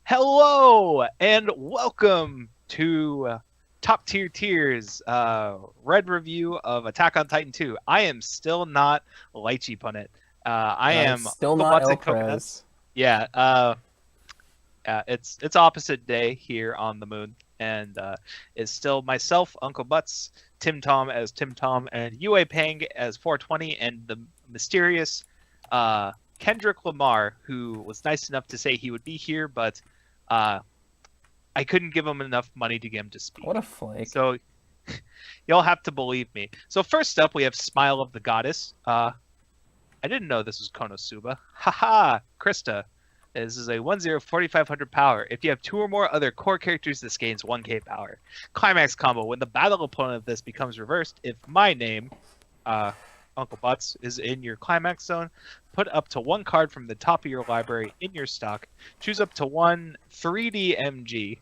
Hello and welcome to Top Tier Tiers Red Review of Attack on Titan 2. I am still not Lychee Punnet. I And I'm am still Uncle not Butts El and Coconuts. Prez. Yeah, it's opposite day here on the moon, and it's still myself, Uncle Butts, Tim Tom as Tim Tom, and Yue Pang as 420, and the mysterious Kendrick Lamar, who was nice enough to say he would be here, but uh, I couldn't give him enough money to get him to What speak. a flake. So you'll have to believe me. So first up, we have Smile of the Goddess. I didn't know this was Konosuba. Haha, Krista. This is a 1-0 4500 power. If you have two or more other core characters, this gains 1k power. Climax combo. When the battle opponent of this becomes reversed, if my name, Uncle Butts, is in your climax zone, put up to one card from the top of your library in your stock. Choose up to one 3D MG,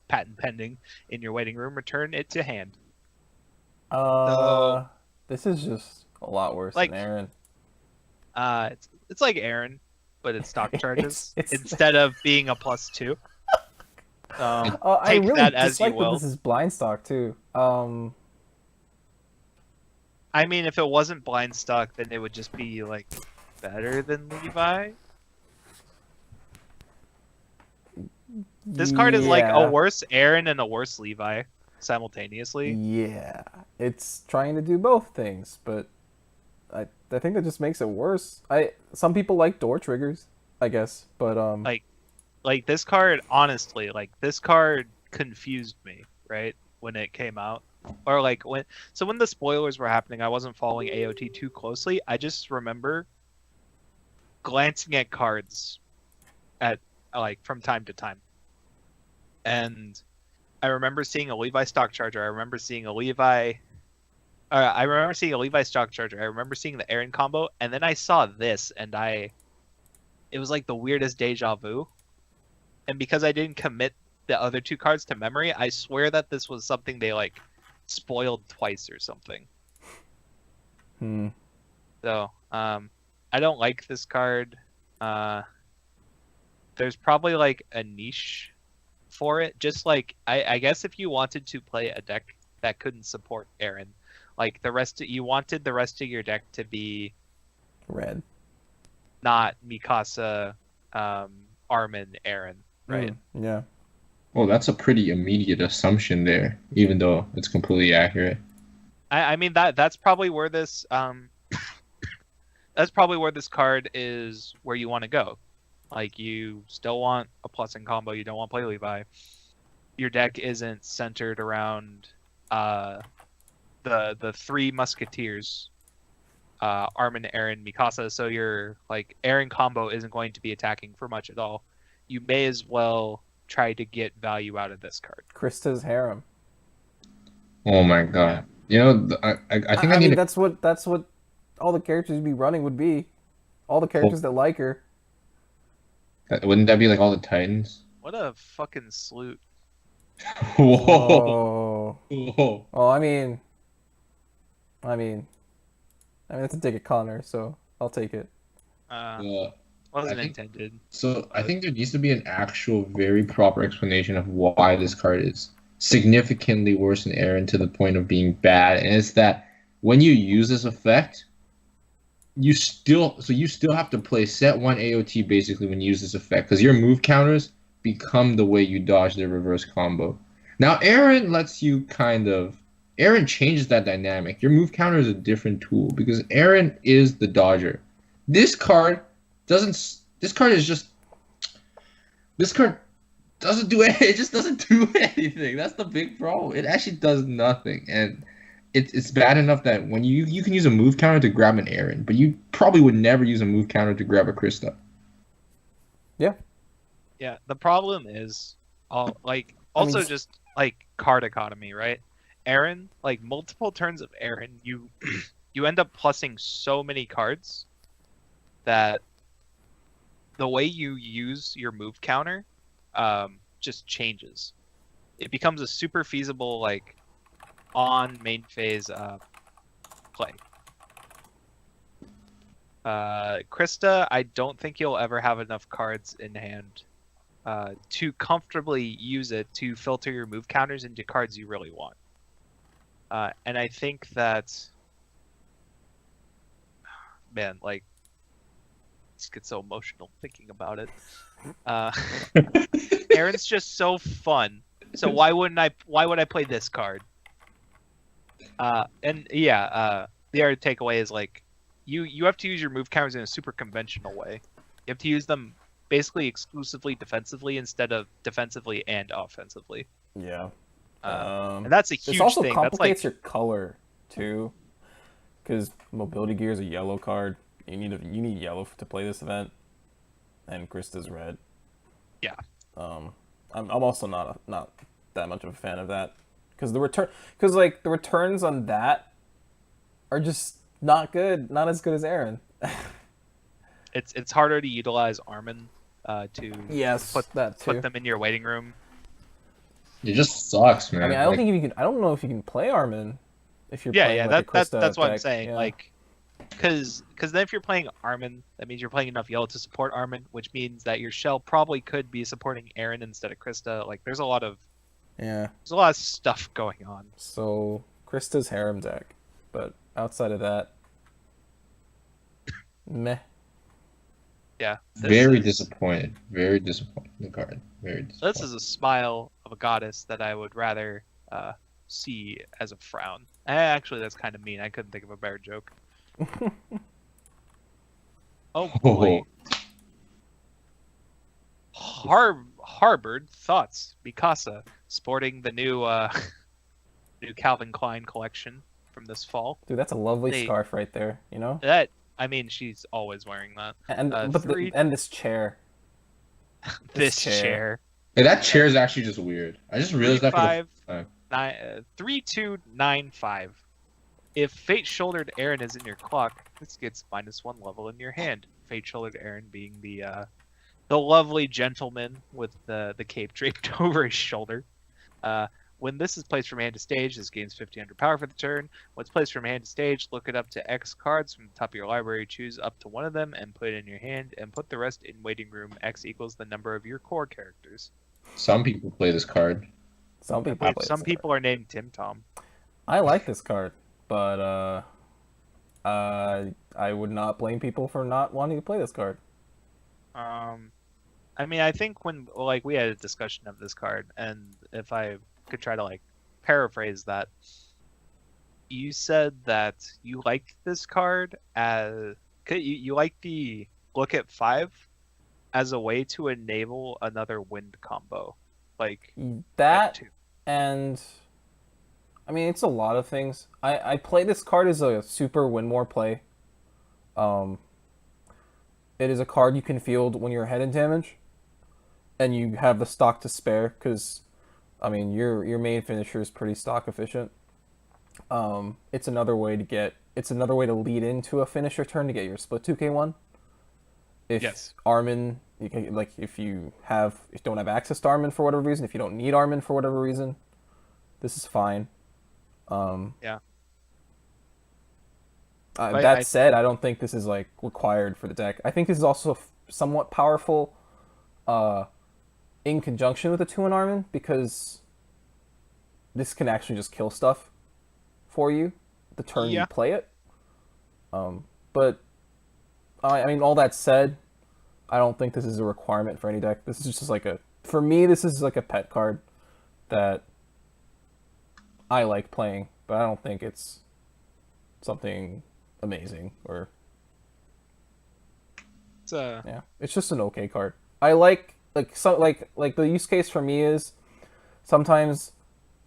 patent pending, in your waiting room. Return it to hand. So, Uh, this is just a lot worse than like, Aaron. it's like Aaron, but it's stock it's charges it's. instead of being a +2. I Take really that as you dislike that will. this is blind stock too. I mean, if it wasn't blind stock, then it would just be like better than Levi. This card is like a Yeah, worse Aaron and a worse Levi simultaneously. yeah. It's trying to do both things, but I think that just makes it worse. Some people like door triggers, I guess, but Like this card, honestly, like this card confused me, right? When it came out. Or like when the spoilers were happening, I wasn't following AOT too closely. I just remember glancing at cards at like from time to time. And I remember seeing a Levi stock charger. I remember seeing a Levi I remember seeing a Levi stock charger. I remember seeing the Aaron combo, and then I saw this, and it was like the weirdest deja vu. And because I didn't commit the other two cards to memory, I swear that this was something they like spoiled twice or something. hmm. So, I don't like this card. Uh, there's probably like a niche for it. Just like I guess if you wanted to play a deck that couldn't support Aaron, like you wanted the rest of your deck to be Red. not Mikasa, Armin, Aaron, right? Yeah. Well, that's a pretty immediate assumption there, even though it's completely accurate. I mean that's probably where this that's probably where this card is where you want to go. Like you still want a plus in combo, you don't want to play Levi. Your deck isn't centered around the three musketeers, Armin, Aaron, Mikasa, so your like Aaron combo isn't going to be attacking for much at all. You may as well try to get value out of this card. Krista's harem. Oh my god. You know, I think I I need mean, to. that's what all the characters you'd be running would be. All the characters that like her. Wouldn't that be like all the Titans? What a fucking salute. Whoa. Whoa. Whoa. Well, I mean, it's a dig at Connor, so I'll take it. Uh, I Wasn't think intended. so. I But think there needs to be an actual, very proper explanation of why this card is significantly worse than Aaron to the point of being bad, and it's that when you use this effect, you still have to play set one AOT basically when you use this effect because your move counters become the way you dodge the reverse combo. Now Aaron lets you Aaron changes that dynamic. Your move counter is a different tool because Aaron is the dodger. This card doesn't. This card doesn't do it. It just doesn't do anything. That's the big problem. It actually does nothing, and it's bad enough that when you can use a move counter to grab an Aaron, but you probably would never use a move counter to grab a Krista. Yeah. yeah, the problem is I mean, also just like card economy, right? Aaron, like multiple turns of Aaron, you you end up plussing so many cards that the way you use your move counter just changes. It becomes a super feasible like on main phase play. Krista, I don't think you'll ever have enough cards in hand to comfortably use it to filter your move counters into cards you really want. And I think that, man, like, just get so emotional thinking about it. Aaron's just so fun. So why would I play this card? And yeah, the other takeaway is like, you have to use your move counters in a super conventional way. You have to use them basically exclusively defensively instead of defensively and offensively. Yeah. And that's a huge this also thing. complicates That's like, your color too, because mobility gear is a yellow card. You need yellow to play this event, and Krista's red. Yeah. I'm also not that much of a fan of that, because the returns on that are just not good, not as good as Aaron. it's harder to utilize Armin to put them in your waiting room. It just sucks, man. I mean, I don't think you can. I don't know if you can play Armin if you're playing like a Krista that's what I'm deck. saying. Yeah. Like, because then if you're playing Armin, that means you're playing enough yellow to support Armin, which means that your shell probably could be supporting Aaron instead of Krista. Like, there's a lot of stuff going on. So Krista's harem deck, but outside of that, meh. Yeah. Very disappointed. Very disappointed in the card. Very disappointed. This is a smile of a goddess that I would rather see as a frown. Actually, that's kind of mean. I couldn't think of a better joke. Oh boy. Harvard thoughts. Mikasa sporting the new new Calvin Klein collection from this fall. Dude, that's a lovely scarf right there. You know. That, I mean, she's always wearing that. And and this chair. This chair. Hey, that chair is actually just weird. I just realized that. 3295. If Fate Shouldered Aaron is in your clock, this gets -1 level in your hand. Fate Shouldered Aaron being the lovely gentleman with the cape draped over his shoulder. When this is placed from hand to stage, this gains 1500 power for the turn. When it's placed from hand to stage, look it up to X cards from the top of your library, choose up to one of them, and put it in your hand, and put the rest in waiting room. X equals the number of your core characters. Some people play this card. Some people are named Tim Tom. I like this card, but I would not blame people for not wanting to play this card. I mean, I think when we had a discussion of this card, and if I could try to paraphrase that, you said that you liked this card as you like the look at 5 as a way to enable another wind combo, like that. And I mean, it's a lot of things. I play this card as a super win more play. It is a card you can field when you're ahead in damage, and you have the stock to spare, because I mean your main finisher is pretty stock efficient. It's another way to lead into a finisher turn to get your split 2k1. If Armin, if you don't have access to Armin for whatever reason, if you don't need Armin for whatever reason, this is fine. That said, I don't think this is required for the deck. I think this is also somewhat powerful in conjunction with the 2 in Armin, because this can actually just kill stuff for you the turn you play it. But I mean, all that said, I don't think this is a requirement for any deck. This is just for me, this is like a pet card that I like playing, but I don't think it's something amazing or. It's just an okay card. I like the use case for me is sometimes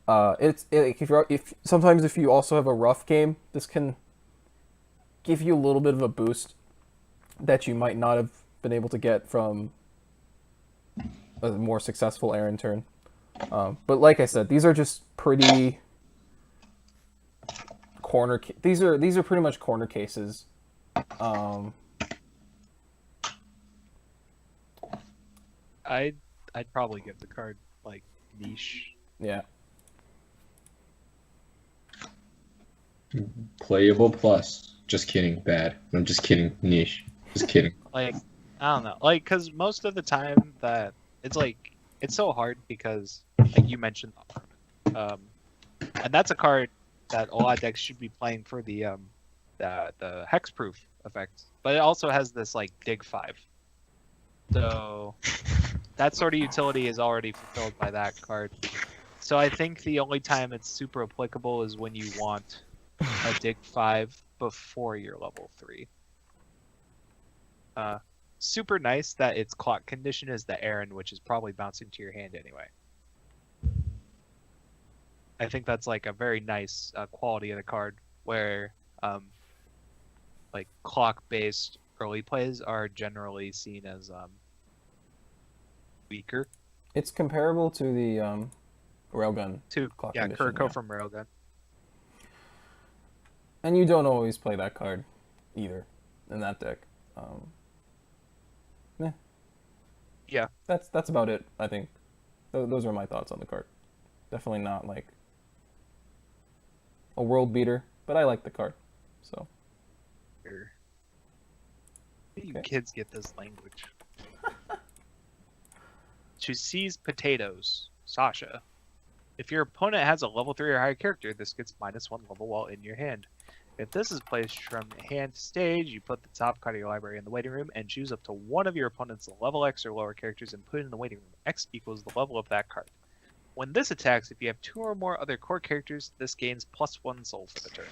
if you also have a rough game, this can give you a little bit of a boost that you might not have been able to get from a more successful Aaron turn. But like I said, these are just pretty these are pretty much corner cases. I'd probably give the card niche. Yeah. Playable plus. Just kidding. Bad. I'm just kidding. Niche. Just kidding. I don't know. Because most of the time that it's like it's so hard because like you mentioned, um, and that's a card that a lot of decks should be playing for the hexproof effect, but it also has this like dig 5. So that sort of utility is already fulfilled by that card. So I think the only time it's super applicable is when you want a dig 5 before your level 3. Super nice that its clock condition is the Aaron, which is probably bouncing to your hand anyway. I think that's like a very nice quality of the card where like clock-based early plays are generally seen as weaker. It's comparable to the railgun To clock yeah, condition. Kuriko from Railgun. And you don't always play that card either in that deck. Yeah. That's about it, I think. Those are my thoughts on the card. Definitely not like a world beater, but I like the card. So. Where you Okay. kids get this language? To seize potatoes, Sasha. If your opponent has a level 3 or higher character, this gets -1 level while in your hand. If this is placed from hand to stage, you put the top card of your library in the waiting room and choose up to one of your opponent's level X or lower characters and put it in the waiting room. X equals the level of that card. When this attacks, if you have 2 or more other core characters, this gains +1 soul for the turn.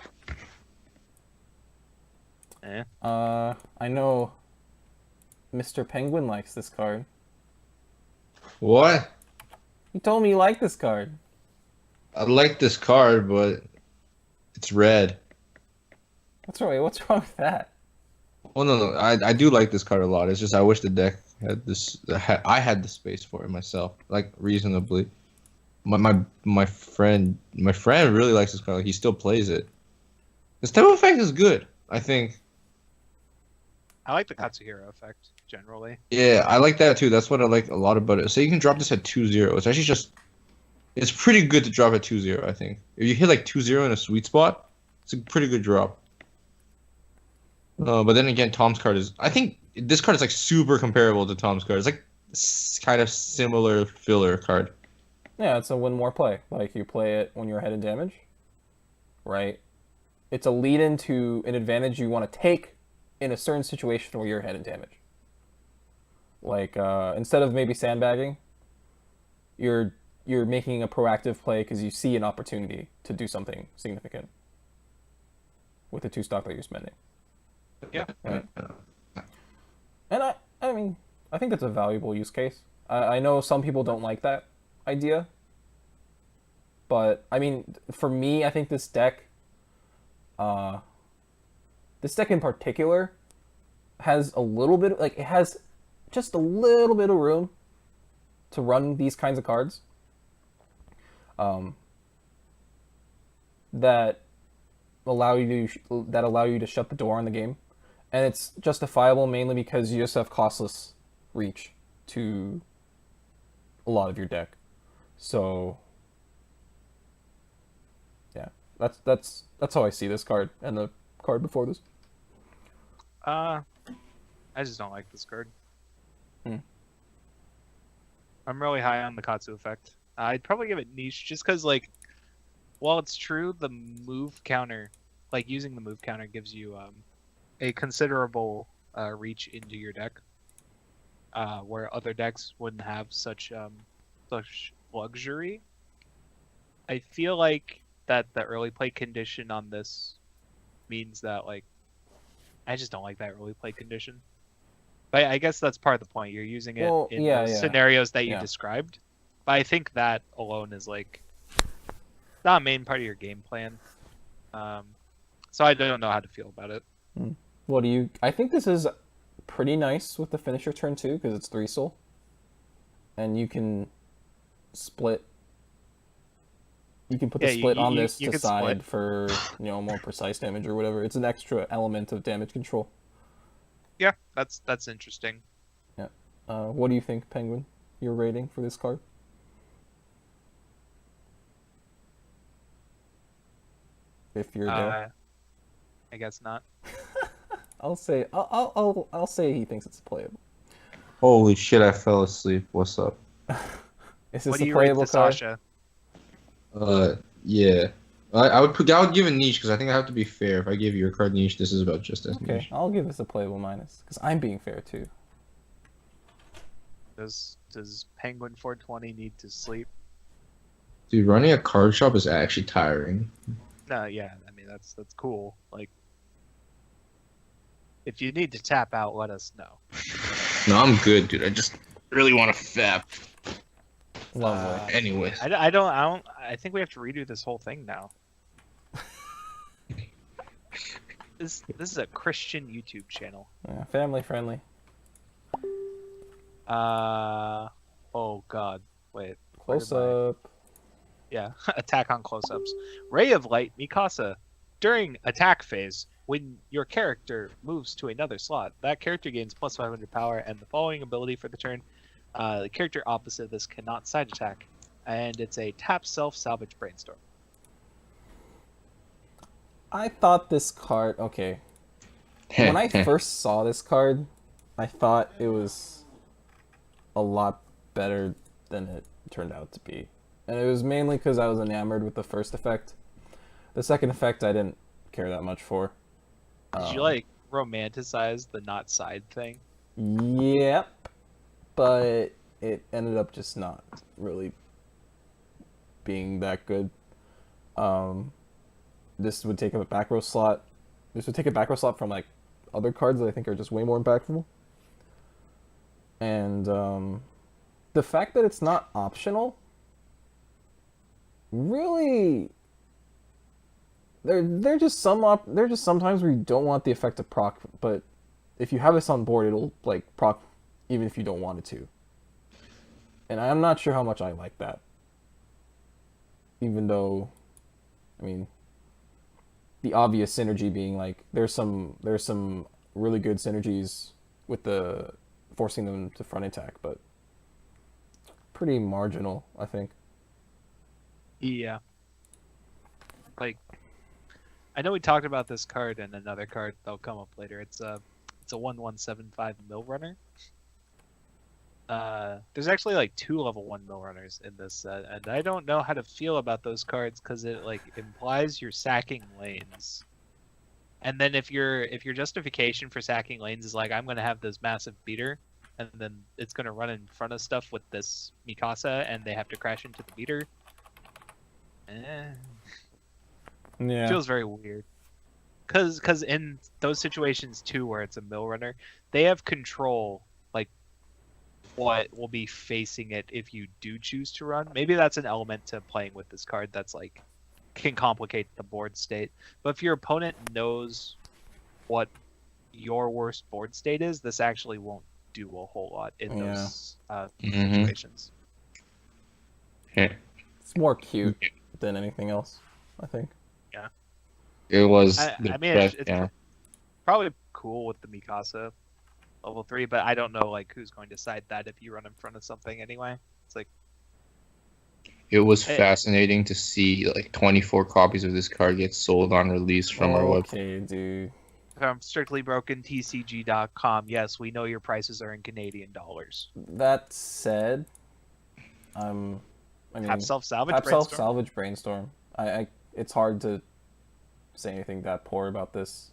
I know Mr. Penguin likes this card. What? He told me he liked this card. I like this card, but it's red. What's wrong with that? Well, no, I do like this card a lot. It's just I wish the deck had this. I had the space for it myself, like reasonably. My friend really likes this card. He still plays it. This type of effect is good, I think. I like the Katsuhiro effect, generally. Yeah, I like that too. That's what I like a lot about it. So you can drop this at 2-0. It's actually just, it's pretty good to drop at 2-0, I think. If you hit like 2-0 in a sweet spot, it's a pretty good drop. But then again, Tom's card is, I think this card is like super comparable to Tom's card. It's like kind of similar filler card. Yeah, it's a win more play. Like you play it when you're ahead in damage, right? It's a lead into an advantage you want to take in a certain situation where you're ahead in damage. Like instead of maybe sandbagging, you're making a proactive play because you see an opportunity to do something significant with the 2 stock that you're spending. Yeah. Right. And I mean, I think that's a valuable use case. I know some people don't like that idea, but I mean, for me, I think this deck in particular has a little bit, like, it has just a little bit of room to run these kinds of cards that allow you to shut the door on the game, and it's justifiable mainly because you just have costless reach to a lot of your deck. So yeah, that's how I see this card and the card before this. I just don't like this card. I'm really high on the Katsu effect. I'd probably give it niche just because, like, while it's true, the move counter, like using the move counter gives you a considerable reach into your deck, where other decks wouldn't have such luxury. I feel like that the early play condition on this means that, like, I just don't like that early play condition. But I guess that's part of the point. You're using it in those scenarios that you described. But I think that alone is like not a main part of your game plan. So I don't know how to feel about it. What do you? I think this is pretty nice with the finisher turn 2 because it's 3 soul, and you can split. You can put the split on this to side for more precise damage or whatever. It's an extra element of damage control. Yeah, that's interesting. Yeah. What do you think, Penguin? Your rating for this card? If you're there. I guess not. I'll say he thinks it's playable. Holy shit! I fell asleep. What's up? Is What this do a you rate playable to card? Sasha? Yeah. I would give a niche because I think I have to be fair. If I give your card niche, this is about just as Okay, niche. I'll give this a playable minus because I'm being fair too. Does Penguin 420 need to sleep? Dude, running a card shop is actually tiring. No, yeah. I mean, that's cool. Like, if you need to tap out, let us know. No, I'm good, dude. I just really want to fap. Lovely. Anyways. I think we have to redo this whole thing now. This is a Christian YouTube channel. Yeah, family friendly. Oh god. Wait. where Close did my- up. Yeah, attack on close-ups. Ray of Light, Mikasa. During attack phase, when your character moves to another slot, that character gains plus 500 power, and the following ability for the turn, the character opposite this cannot side attack, and it's a tap self-salvage brainstorm. I thought this card. Okay. When I first saw this card, I thought it was a lot better than it turned out to be. And it was mainly because I was enamored with the first effect. The second effect I didn't care that much for. Did you like romanticize the not side thing? Yep. But it ended up just not really being that good. This would take a back row slot. This would take a back row slot from like other cards that I think are just way more impactful. And the fact that it's not optional, really, they're just sometimes where you don't want the effect to proc, but if you have this on board, it'll like proc even if you don't want it to. And I'm not sure how much I like that. Even though, I mean, the obvious synergy being like there's some really good synergies with the forcing them to front attack, but pretty marginal, I think. Yeah. Like, I know we talked about this card and another card that'll come up later. It's a 1175 mill runner. There's actually like 2 level 1 mill runners in this set, and I don't know how to feel about those cards because it like implies you're sacking lanes. And then if your justification for sacking lanes is like I'm gonna have this massive beater, and then it's gonna run in front of stuff with this Mikasa, and they have to crash into the beater. Yeah. Feels very weird. Cause in those situations too, where it's a mill runner, they have control like what will be facing it if you do choose to run. Maybe that's an element to playing with this card that's like can complicate the board state. But if your opponent knows what your worst board state is, this actually won't do a whole lot in those situations. It's more cute than anything else, I think. Yeah. It was. I mean, it's probably cool with the Mikasa level 3, but I don't know like who's going to side that if you run in front of something anyway. It's like It was fascinating to see like 24 copies of this card get sold on release from our website. Okay, dude. from Strictly Broken TCG.com. Yes, we know your prices are in Canadian dollars. That said, I mean, Tap self-salvage Tap brainstorm. self-salvage brainstorm. It's hard to say anything that poor about this,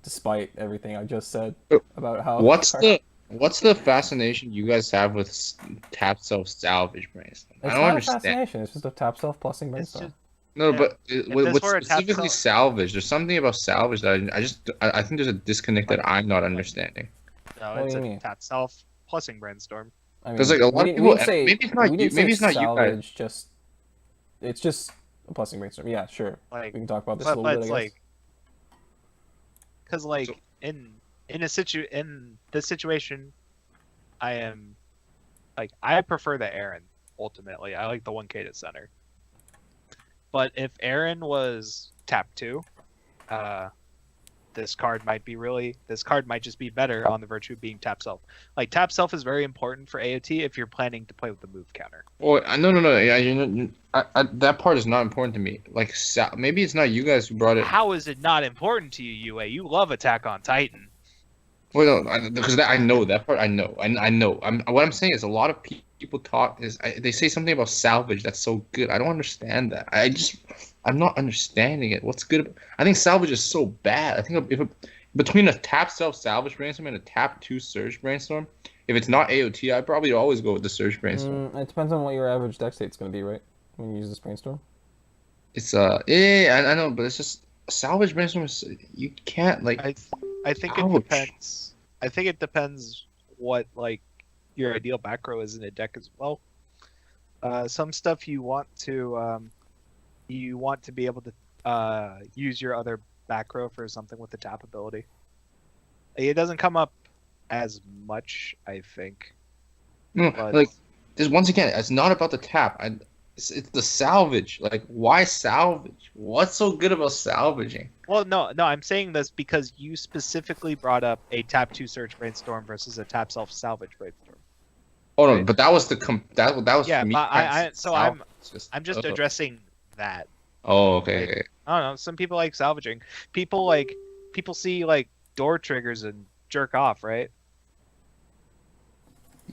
despite everything I just said about how. What's the fascination you guys have with tap self-salvage brainstorm? It's I don't not understand. a fascination. It's just a tap self-plussing brainstorm. No, Yeah. but what's were a tap specifically salvage? There's something about salvage that I think there's a disconnect that I'm not understanding. No, What it's do you a mean? tap self-plussing brainstorm. I mean, Because like a lot of people, maybe it's not we you. didn't Maybe say it's not you guys. salvage, it's just a plussing brainstorm. Yeah, sure. Like, We can talk about this but a little it's bit. I guess. like, because like So- in this situation, I am like I prefer the Aaron ultimately. I like the 1K to center. But if Aaron was tap 2, this card might just be better on the virtue of being tap self. Like tap self is very important for AOT if you're planning to play with the move counter. Well, no. Yeah, that part is not important to me. Like, maybe it's not you guys who brought it. How is it not important to you, UA? You love Attack on Titan. Well, no, because I know that part. I know. I know. What I'm saying is a lot of people talk they say something about salvage that's so good. I don't understand that. I'm not understanding it. What's good? I think salvage is so bad. I think between a tap self salvage brainstorm and a tap two surge brainstorm, if it's not AOT, I probably always go with the surge brainstorm. It depends on what your average deck state's going to be, right? When you use this brainstorm. It's yeah, I know, but it's just salvage brainstorm. You can't like. I I think it Ouch. depends. I think it depends what like your ideal back row is in a deck as well. Some stuff you want to be able to use your other back row for something with the tap ability. It doesn't come up as much, I think, No, but like this once again, it's not about the tap. It's the salvage. Like, why salvage? What's so good about salvaging? well, no, I'm saying this because you specifically brought up a tap two search brainstorm versus a tap self salvage brainstorm. Oh no, Right? but that was that was Yeah, for me. but It's just, I'm just addressing that. oh, okay, Like, okay. I don't know. Some people like salvaging. People see like door triggers and jerk off, right?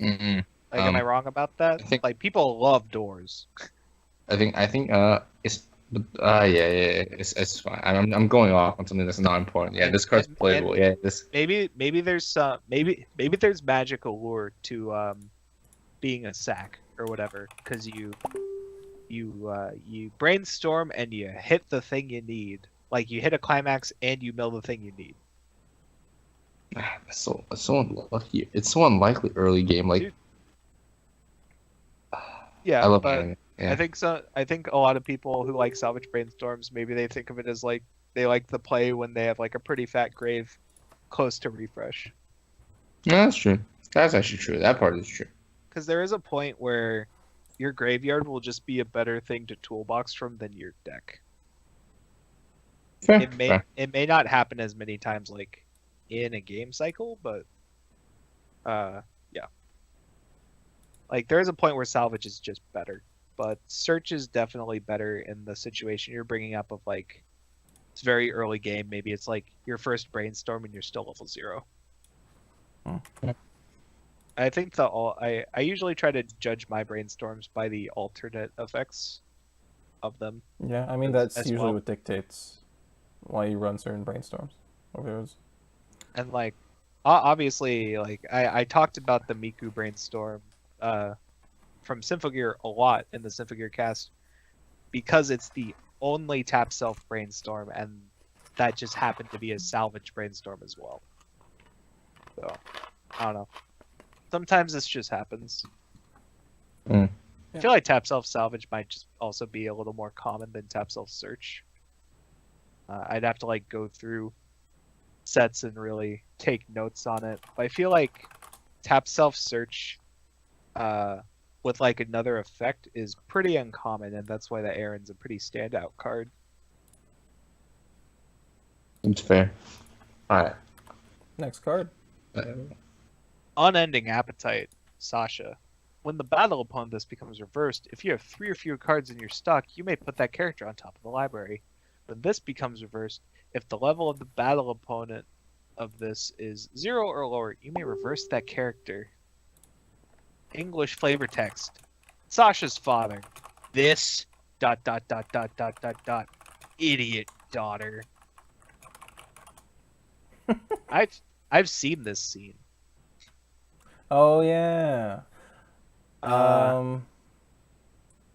Mm-mm. Like, am I wrong about that? I think Like, people love doors. I think it's yeah, it's fine. I'm going off on something that's not important. Yeah, And this card's and playable. Yeah, this. maybe there's some maybe there's magic allure to being a sack or whatever because you brainstorm and you hit the thing you need. Like you hit a climax and you mill the thing you need. It's so unlucky. It's so unlikely early game. Like Dude, I yeah, love but anime. Yeah. I think a lot of people who like salvage brainstorms maybe they think of it as like they like the play when they have like a pretty fat grave close to refresh. No, that's true. That's actually true. That part is true. Because there is a point where your graveyard will just be a better thing to toolbox from than your deck. Fair, It fair. may not happen as many times like in a game cycle, but yeah. Like there is a point where salvage is just better, but search is definitely better in the situation you're bringing up of like it's very early game. Maybe it's like your first brainstorm and you're still level 0. Hmm. I think I usually try to judge my brainstorms by the alternate effects of them Yeah, I mean that's as usually well. what dictates why you run certain brainstorms. Over those. And like obviously like I talked about the Miku brainstorm from Symphogear a lot in the Symphogear cast because it's the only tap self brainstorm and that just happened to be a salvage brainstorm as well. So I don't know. Sometimes this just happens. Mm. I feel like tap self salvage might just also be a little more common than tap self search. I'd have to like go through sets and really take notes on it. But I feel like tap self search with like another effect is pretty uncommon, and that's why the Aaron's a pretty standout card. It's fair. All right. Next card. Unending Appetite, Sasha. When the battle upon this becomes reversed, if you have 3 or fewer cards in your stock, you may put that character on top of the library. When this becomes reversed, if the level of the battle opponent of this is 0 or lower, you may reverse that character. English flavor text. Sasha's father. This ... idiot daughter. I've seen this scene. Oh yeah. Uh,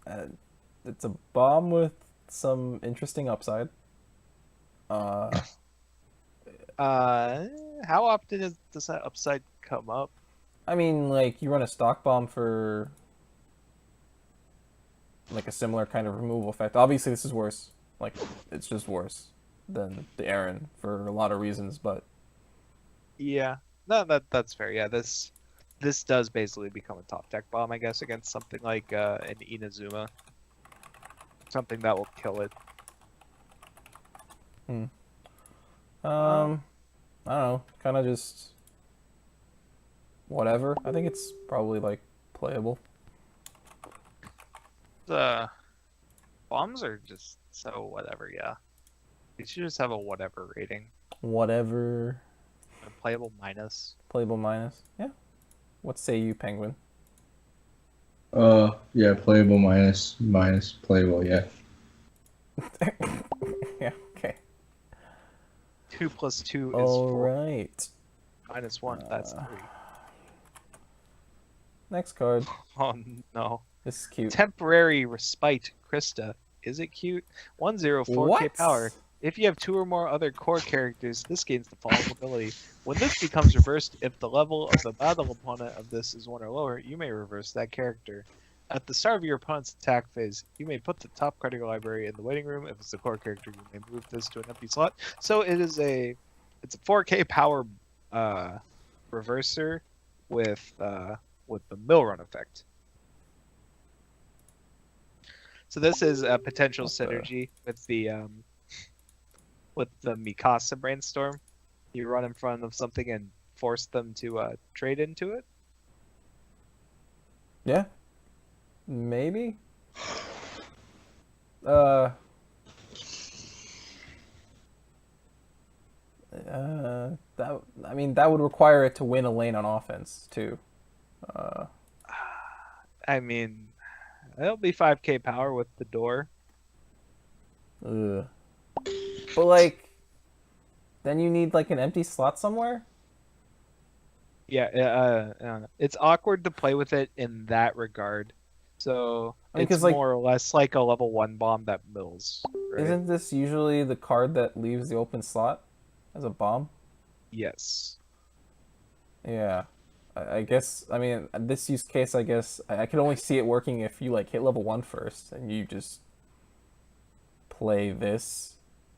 Uh, it's a bomb with some interesting upside. Uh, how often does that upside come up? I mean, like you run a stock bomb for like a similar kind of removal effect. Obviously, this is worse. Like it's just worse than the Aaron for a lot of reasons, but Yeah, no, that's fair. Yeah, this does basically become a top deck bomb, I guess, against something like an Inazuma, something that will kill it. hmm. Um, I don't know, kind of just whatever. I think it's probably like playable. the bombs are just so whatever. Yeah, they should just have a whatever rating. Whatever. Playable minus. Playable minus. Yeah. What say you, Penguin? Yeah, playable minus playable. Yeah. Yeah. Okay. 2 plus 2 is All 4. right. Minus 1, that's 3. Next card. Oh no. This is cute. Temporary Respite Krista. Is it cute? 104k power. What? If you have 2 or more other core characters, this gains the following ability. When this becomes reversed, if the level of the battle opponent of this is 1 or lower, you may reverse that character. At the start of your opponent's attack phase, you may put the top card of your library in the waiting room. If it's a core character, you may move this to an empty slot. So it's a 4k power reverser with the mill run effect. So this is a potential synergy with the Mikasa brainstorm. You run in front of something and force them to trade into it. Yeah. Maybe. That would require it to win a lane on offense too. I mean, it'll be 5k power with the door. Ugh. But like, then you need like an empty slot somewhere. Yeah, it's awkward to play with it in that regard. So I mean, it's 'cause, like, more or less like a level 1 bomb that mills, right? Isn't this usually the card that leaves the open slot as a bomb? Yes. Yeah. I guess, I mean, in this use case, I guess, I can only see it working if you, like, hit level 1 first, and you just play this.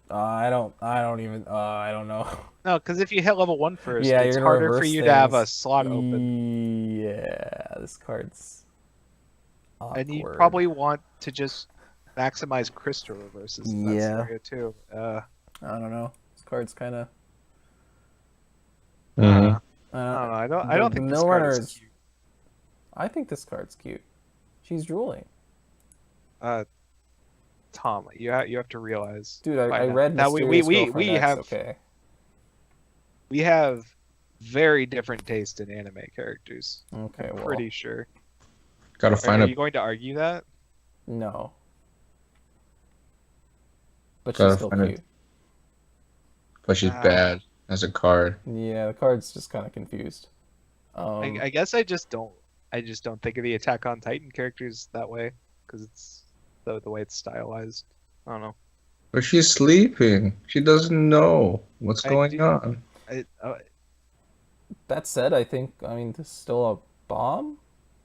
I don't know. No, because if you hit level 1 first, Yeah, it's you're gonna harder for reverse you to have a things. slot open. Yeah, this card's awkward. And you probably want to just maximize crystal reverses in that Yeah. scenario too. I don't know. This card's kind of... Mhm. I don't think this Mill card Runner is is... cute. I think this card's cute. She's drooling. Tom, you have to realize, Dude, by I now read that Mysterious we Girlfriend X, have okay. we have very different taste in anime characters. Okay, I'm well, pretty sure. Gotta Are find you a going to argue that? no. But Gotta she's still find a- cute. but she's Ah. bad as a card. Yeah, the card's just kind of confused. I guess I just don't think of the Attack on Titan characters that way because it's the way it's stylized. I don't know. But she's sleeping. She doesn't know what's I going do- on. That said, I think, this is still a bomb,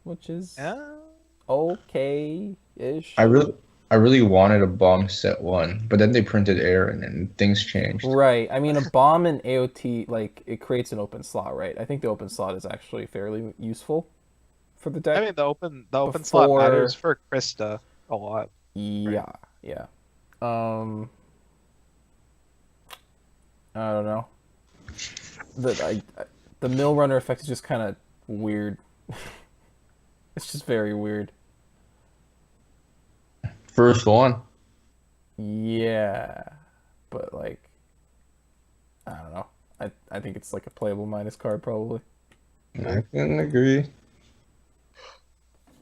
which is Yeah. okay-ish. I really wanted a bomb set 1, but then they printed Aaron and things changed. Right. I mean, a bomb in AOT, like, it creates an open slot, right? I think the open slot is actually fairly useful for the deck. I mean, the open slot Before- matters for Krista a lot. Yeah, yeah. I don't know. The mill runner effect is just kind of weird. It's just very weird. First one. Yeah, but like, I don't know. I think it's like a playable minus card probably. I can agree.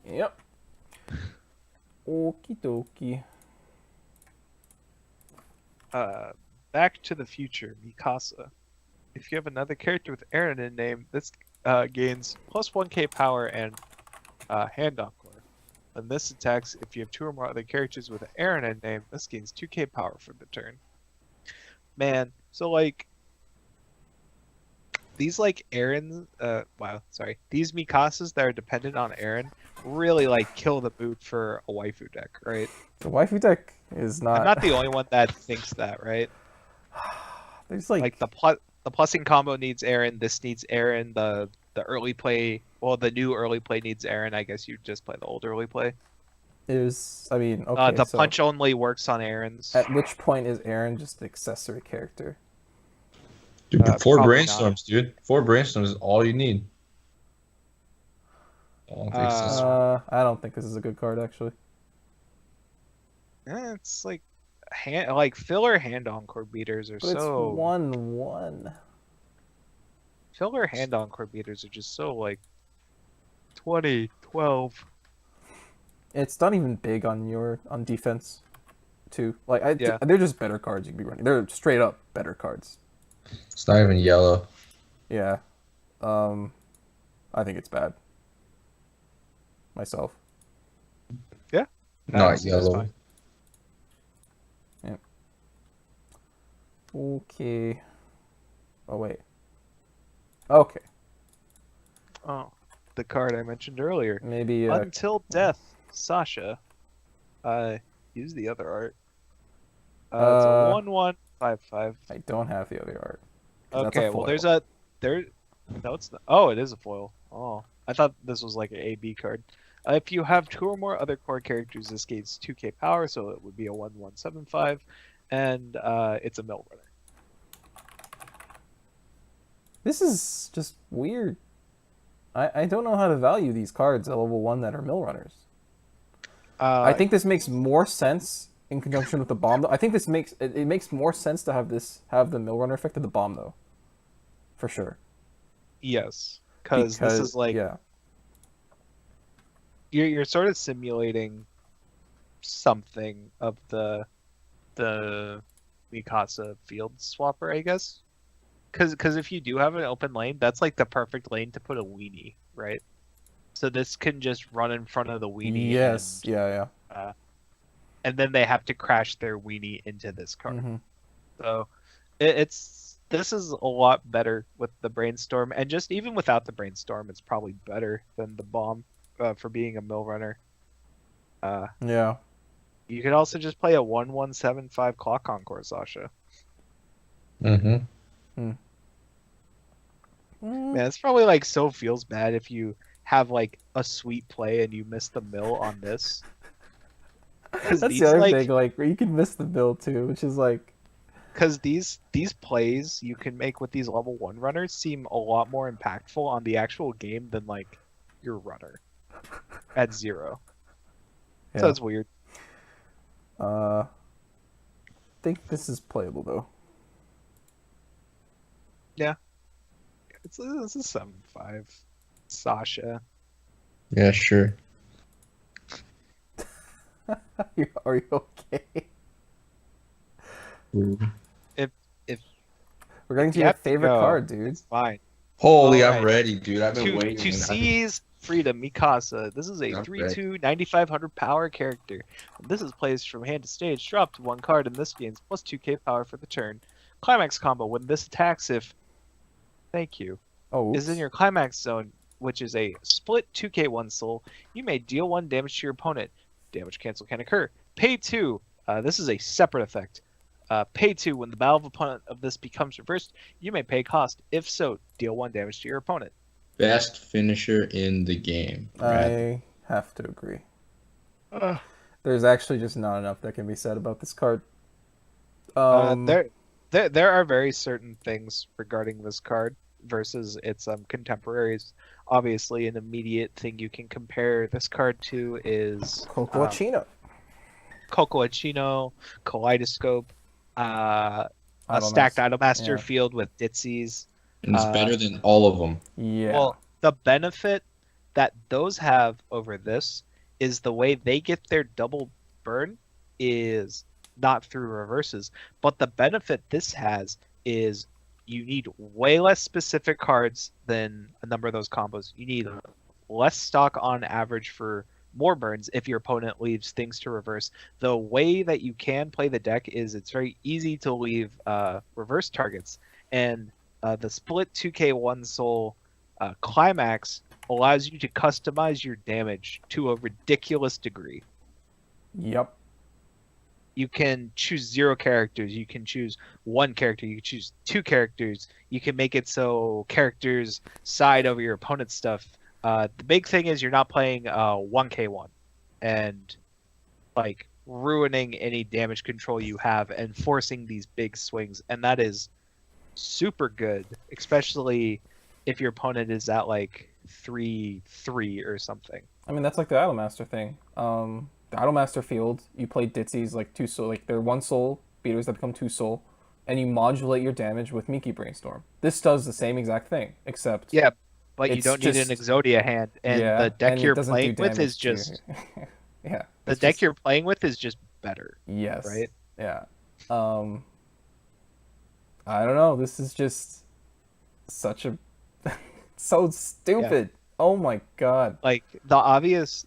Yep. Okie dokie. Back to the Future, Mikasa. If you have another character with Aaron in name, this gains plus 1k power and hand encore. And this attacks if you have 2 or more other characters with Aaron in name, this gains 2k power for the turn. Man, so like these like Aaron these Mikasas that are dependent on Aaron really like kill the boot for a waifu deck, right? The waifu deck is not. I'm not the only one that thinks that, right? There's like The plussing combo needs Aaron. This needs Aaron. The early play, the new early play needs Aaron. I guess you just play the old early play. I mean, okay. The So punch only works on Aaron's. at which point is Aaron just an accessory character? Dude, 4 probably brainstorms, dude. 4 brainstorms is all you need. I don't think this is a good card actually. It's like filler hand encore beaters are But it's so 1/1. filler hand encore beaters are just so like 20, 12. It's not even big on defense, too. Like Yeah. they're just better cards you can be running. They're straight up better cards. It's not even yellow. Yeah. I think it's bad. Myself. Yeah. Not See, that's yellow. fine. Yeah. Okay. Oh wait. Okay. Oh, the card I mentioned earlier. Maybe. Until Death, Sasha. Use the other art. It's a 1/1/5/5. I don't have the other art. 'Cause that's a Okay, well foil. there. No, it's not. Oh, it is a foil. Oh, I thought this was like an AB card. If you have 2 or more other core characters, this gains 2k power, so it would be a 1/1/7/5, and it's a mill runner. This is just weird. I don't know how to value these cards at level 1 that are mill runners. I think this makes more sense in conjunction with the bomb. I think this makes it makes more sense to have the mill runner effect of the bomb though, for sure. Yes, because this is like yeah, you're sort of simulating something of the Mikasa field swapper, I guess. Because if you do have an open lane, that's like the perfect lane to put a weenie, right? So this can just run in front of the weenie. yes, and, yeah. And then they have to crash their weenie into this card. Mm-hmm. So this is a lot better with the brainstorm, and just even without the brainstorm, it's probably better than the bomb for being a mill runner. Yeah. You could also just play a 1/1/7/5 clock encore, Sasha. Mm-hmm. Man, it's probably like so feels bad if you have like a sweet play and you miss the mill on this. That's the other thing, like you can miss the mill too, which is like because these plays you can make with these level 1 runners seem a lot more impactful on the actual game than like your runner at 0. yeah. So it's weird. I think this is playable though. Yeah. This is 7/5. Sasha. Yeah, sure. Are you okay? Ooh. If We're getting to you your have to favorite go, card, dude. it's fine. Holy, All I'm right. ready, dude. I've been To waiting. seize freedom, Mikasa. This is a I'm 3/2, 9,500 power character. When this is placed from hand to stage, drop to 1 card, and this gains plus 2k power for the turn. Climax combo. When this attacks, if thank you Oh, is in your climax zone, which is a split 2k1 soul, you may deal 1 damage to your opponent. Damage cancel can occur. Pay 2. This is a separate effect. Pay 2. When the battle of opponent of this becomes reversed, you may pay cost. If so, deal 1 damage to your opponent. Best finisher in the game. I have to agree. There's actually just not enough that can be said about this card. There are very certain things regarding this card versus its contemporaries. Obviously, an immediate thing you can compare this card to is Cocoachino. Cocoachino, Kaleidoscope, a stacked Idolmaster field with Ditsies. And it's better than all of them. Yeah. Well, the benefit that those have over this is the way they get their double burn is not through reverses, but the benefit this has is you need way less specific cards than a number of those combos. You need less stock on average for more burns if your opponent leaves things to reverse. The way that you can play the deck is it's very easy to leave reverse targets, and the split 2k1 soul climax allows you to customize your damage to a ridiculous degree. Yep. You can choose 0 characters, you can choose 1 character, you can choose 2 characters, you can make it so characters side over your opponent's stuff. The big thing is you're not playing 1k1 and like ruining any damage control you have and forcing these big swings, and that is super good, especially if your opponent is at like 3/3 or something. I mean, that's like the Idolmaster thing. The Idolmaster field, you play Ditsies like 2 soul, like they're 1 soul beaters that become 2 soul, and you modulate your damage with Miki Brainstorm. This does the same exact thing, except Yeah, but you it's don't need an just Exodia hand, and the yeah, deck and it you're doesn't do playing with is damage to your just yeah. the It's deck just you're playing with is just better, yes, right? yeah. Um, I don't know. This is just such a so Yeah. stupid. Oh my god. Like the obvious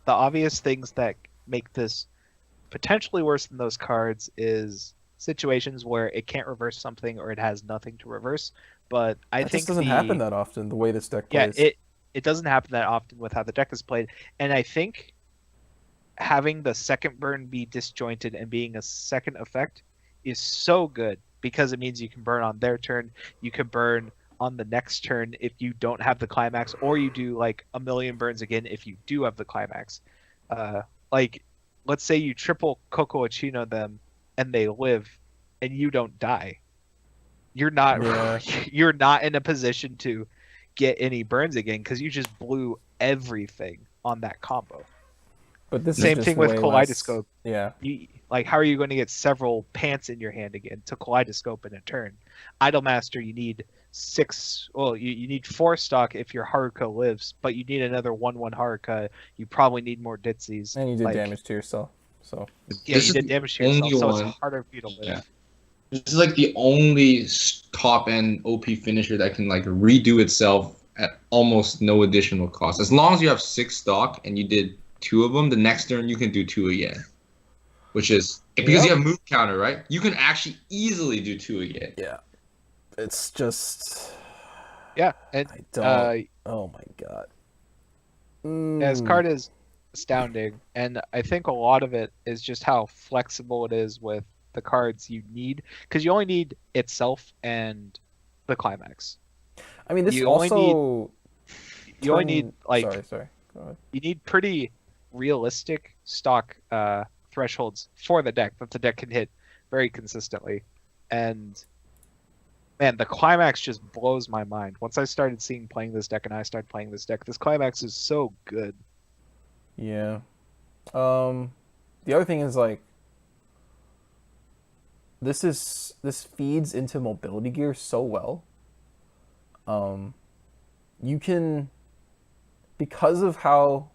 things that make this potentially worse than those cards is situations where it can't reverse something or it has nothing to reverse. But I That just think doesn't happen that often. The way this deck yeah, plays. it doesn't happen that often with how the deck is played. And I think having the second burn be disjointed and being a second effect is so good because it means you can burn on their turn, you can burn on the next turn if you don't have the climax, or you do like a million burns again if you do have the climax. Like, let's say you triple Coco Achino them and they live and you don't die. You're not Yeah. you're not in a position to get any burns again because you just blew everything on that combo. But this is Same just thing with way Kaleidoscope. less. Yeah. Like, how are you going to get several pants in your hand again to Kaleidoscope in a turn? Idolmaster, you need six. Well, you need four stock if your Haruka lives, but you need another 1/1 Haruka. You probably need more Ditsies. And you did like, damage to yourself. So Yeah, This you is did the damage to only yourself, so one. it's harder for you to live. Yeah. This is like the only top end OP finisher that can like redo itself at almost no additional cost. As long as you have 6 stock and you did 2 of them, the next turn you can do 2 again. Which is because you have move counter, right? You can actually easily do 2 again. yeah. It's just Yeah, and I don't oh my god. yeah, this card is astounding, and I think a lot of it is just how flexible it is with the cards you need, because you only need itself and the climax. I mean, this You also only need like sorry. Go ahead. you need pretty realistic stock thresholds for the deck that the deck can hit very consistently, and man, the climax just blows my mind. Once I started seeing playing this deck and I started playing this deck, this climax is so good. Yeah. The other thing is like this feeds into mobility gear so well. You can, because of how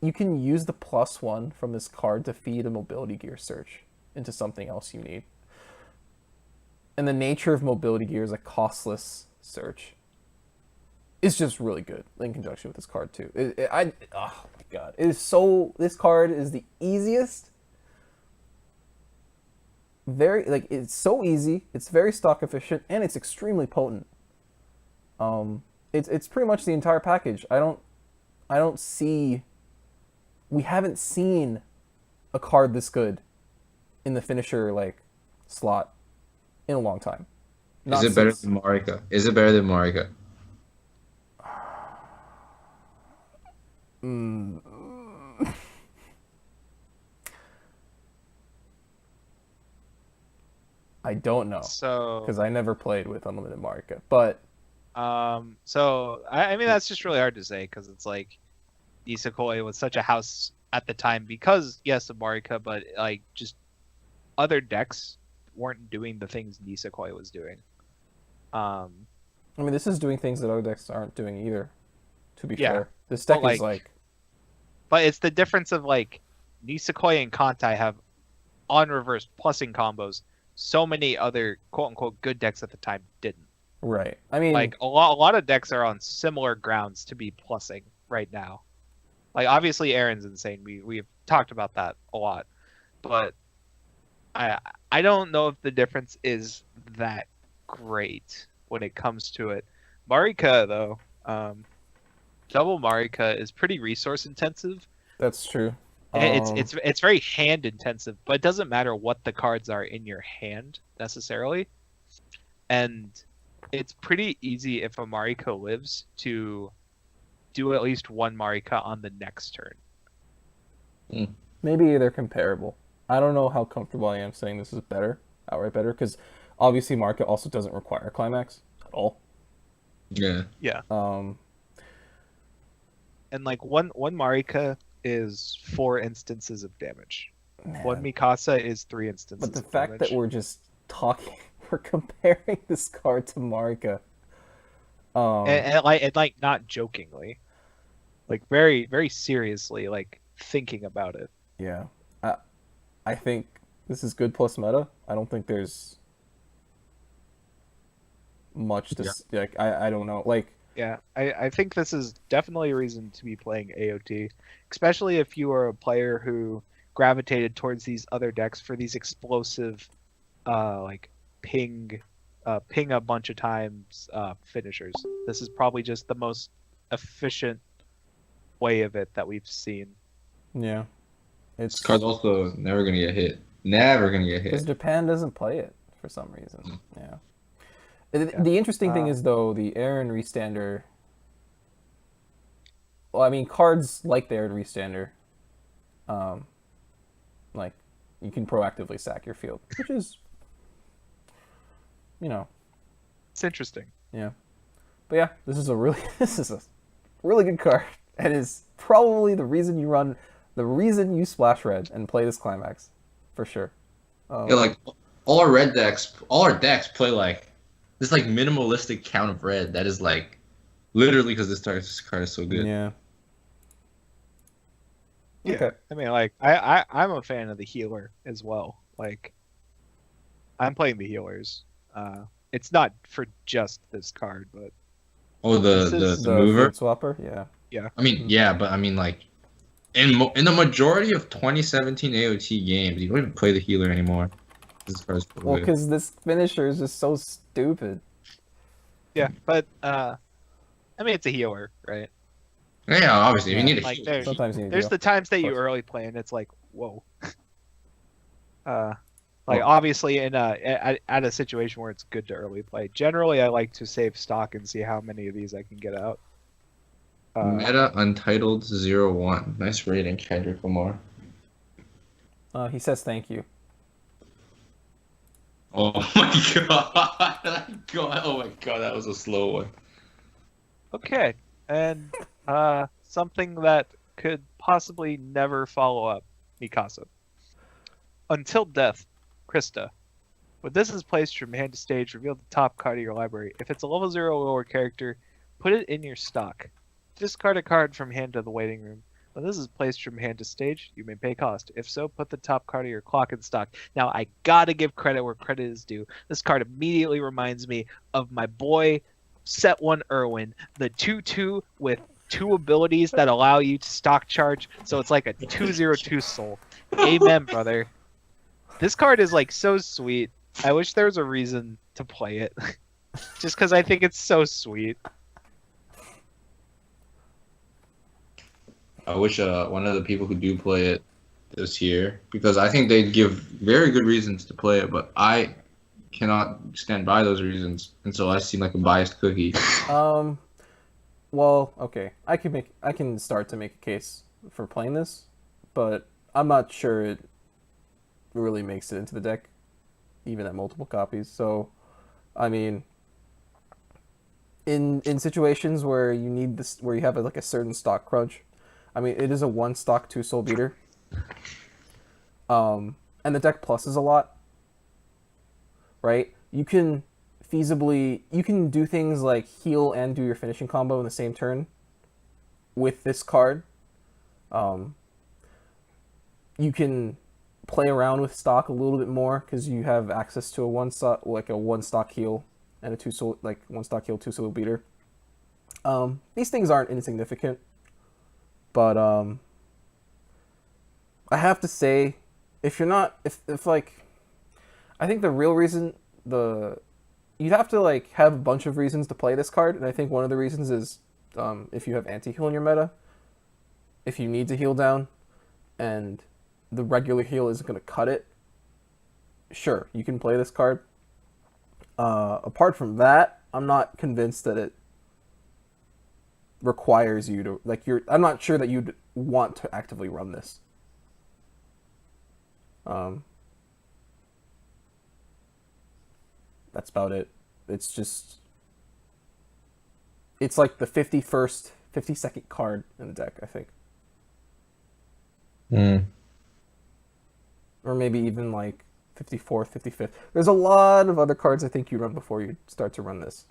you can use the +1 from this card to feed a mobility gear search into something else you need. And the nature of mobility gear is a costless search. It's just really good in conjunction with this card too. Oh my god, it is so. This card is the easiest. Very like it's so easy. It's very stock efficient and it's extremely potent. It's pretty much the entire package. I don't see. We haven't seen a card this good in the finisher like slot in a long time. Is it better than Marika? Is it better than Marika? I don't know. So because I never played with Unlimited Marika, but so I mean that's just really hard to say because it's like Nisekoi was such a house at the time because yes of Marika, but like just other decks weren't doing the things Nisekoi was doing. I mean this is doing things that other decks aren't doing either. To be Yeah. fair, this deck But, is like but it's the difference of like Nisekoi and Kantai have on reverse plussing combos. So many other quote unquote good decks at the time didn't. right. I mean, Like a lot of decks are on similar grounds to be plussing right now. Like obviously Aaron's insane. We've talked about that a lot. But I don't know if the difference is that great when it comes to it. Marika though, double Marika is pretty resource intensive. that's true. It's very hand intensive, but it doesn't matter what the cards are in your hand necessarily. And it's pretty easy if a Marika lives to do at least one Marika on the next turn. Maybe they're comparable. I don't know how comfortable I am saying this is better, outright better, because obviously Marika also doesn't require a climax at all. Yeah. Yeah. And like one Marika is 4 instances of damage. Man. One Mikasa is 3 instances. But the of fact damage. that we're just talking were comparing this card to Marika. And not jokingly, like very very seriously, like thinking about it. Yeah, I think this is good plus meta. I don't think there's much to like. I don't know. Like, Yeah, I think this is definitely a reason to be playing AOT, especially if you are a player who gravitated towards these other decks for these explosive, like ping a bunch of times finishers. This is probably just the most efficient way of it that we've seen. yeah, This it's card's also never gonna get hit. Never gonna get because hit. Japan doesn't play it for some reason. Yeah. Yeah. The interesting thing is though the Aaron Restander. Well, I mean, cards like the Aaron Restander, like you can proactively sack your field, which is, It's interesting. yeah. But yeah, this is a really good card, and is probably the reason you splash red and play this climax, for sure. Yeah, like all our decks play like this like minimalistic count of red that is like literally because this card is so good. Yeah. Yeah. Okay. I mean, like I'm a fan of the healer as well. Like I'm playing the healers. It's not for just this card, but Oh, This the is- the mover. field swapper, yeah. yeah. I mean, yeah, but I mean like in the majority of 2017 AOT games, you don't even play the healer anymore. This card's so Well, good. because this finisher is just so stupid. Yeah, but I mean it's a healer, right? Yeah, obviously, if you Yeah, need a like heal, there's- Sometimes you need to There's go. the times that you Close. early play and it's like, whoa. Like obviously in at a situation where it's good to early play. Generally, I like to save stock and see how many of these I can get out. Meta Untitled 01. Nice rating, Kendrick Lamar. He says thank you. Oh my god! Oh my god, that was a slow one. Okay, and something that could possibly never follow up, Mikasa. Until death, Krista. When this is placed from hand to stage, reveal the top card of your library. If it's a level 0 or lower character, put it in your stock. Discard a card from hand to the waiting room. When this is placed from hand to stage, you may pay cost. If so, put the top card of your clock in stock. Now, I gotta give credit where credit is due. This card immediately reminds me of my boy, Set 1 Irwin, the 2-2 with 2 abilities that allow you to stock charge, so it's like a 2/02 soul. Amen, brother. This card is like so sweet. I wish there was a reason to play it. Just because I think it's so sweet. I wish one of the people who do play it is here because I think they'd give very good reasons to play it, but I cannot stand by those reasons, and so I seem like a biased cookie. Well, okay. I can start to make a case for playing this, but I'm not sure it really makes it into the deck, even at multiple copies. So, I mean, in situations where you need this, where you have like a certain stock crunch, I mean, it is a 1 stock 2 soul beater. And the deck pluses a lot, right? You can do things like heal and do your finishing combo in the same turn with this card. You can play around with stock a little bit more because you have access to a 1 stock heal and a 2 soul, like 1 stock heal 2 soul beater. These things aren't insignificant, but I have to say, if like, I think the real reason you'd have to like have a bunch of reasons to play this card, and I think one of the reasons is if you have anti-heal in your meta, if you need to heal down, and the regular heal isn't going to cut it, sure, you can play this card. Apart from that, I'm not convinced that it requires you to, like, I'm not sure that you'd want to actively run this. That's about it. It's like the 52nd card in the deck, I think. Or maybe even like 54th, 55th. There's a lot of other cards I think you run before you start to run this.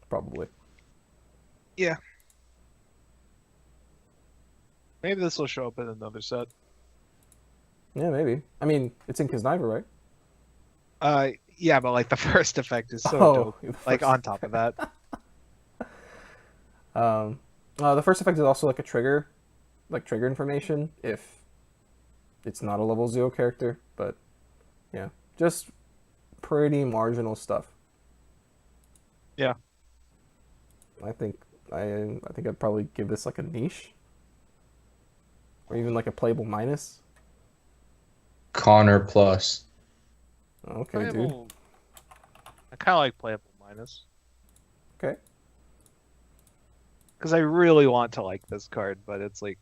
Probably. Yeah. Maybe this will show up in another set. Yeah, maybe. I mean, it's in Kisniver, right? Yeah, but like the first effect is so Oh, dope. Like on top of that. The first effect is also like a trigger, like trigger information if it's not a level 0 character, but yeah, just pretty marginal stuff. Yeah. I think I'd probably give this like a niche, or even like a playable minus. Connor plus. Okay, Playable... I kind of like playable minus. dude. Okay. Because I really want to like this card, but it's like...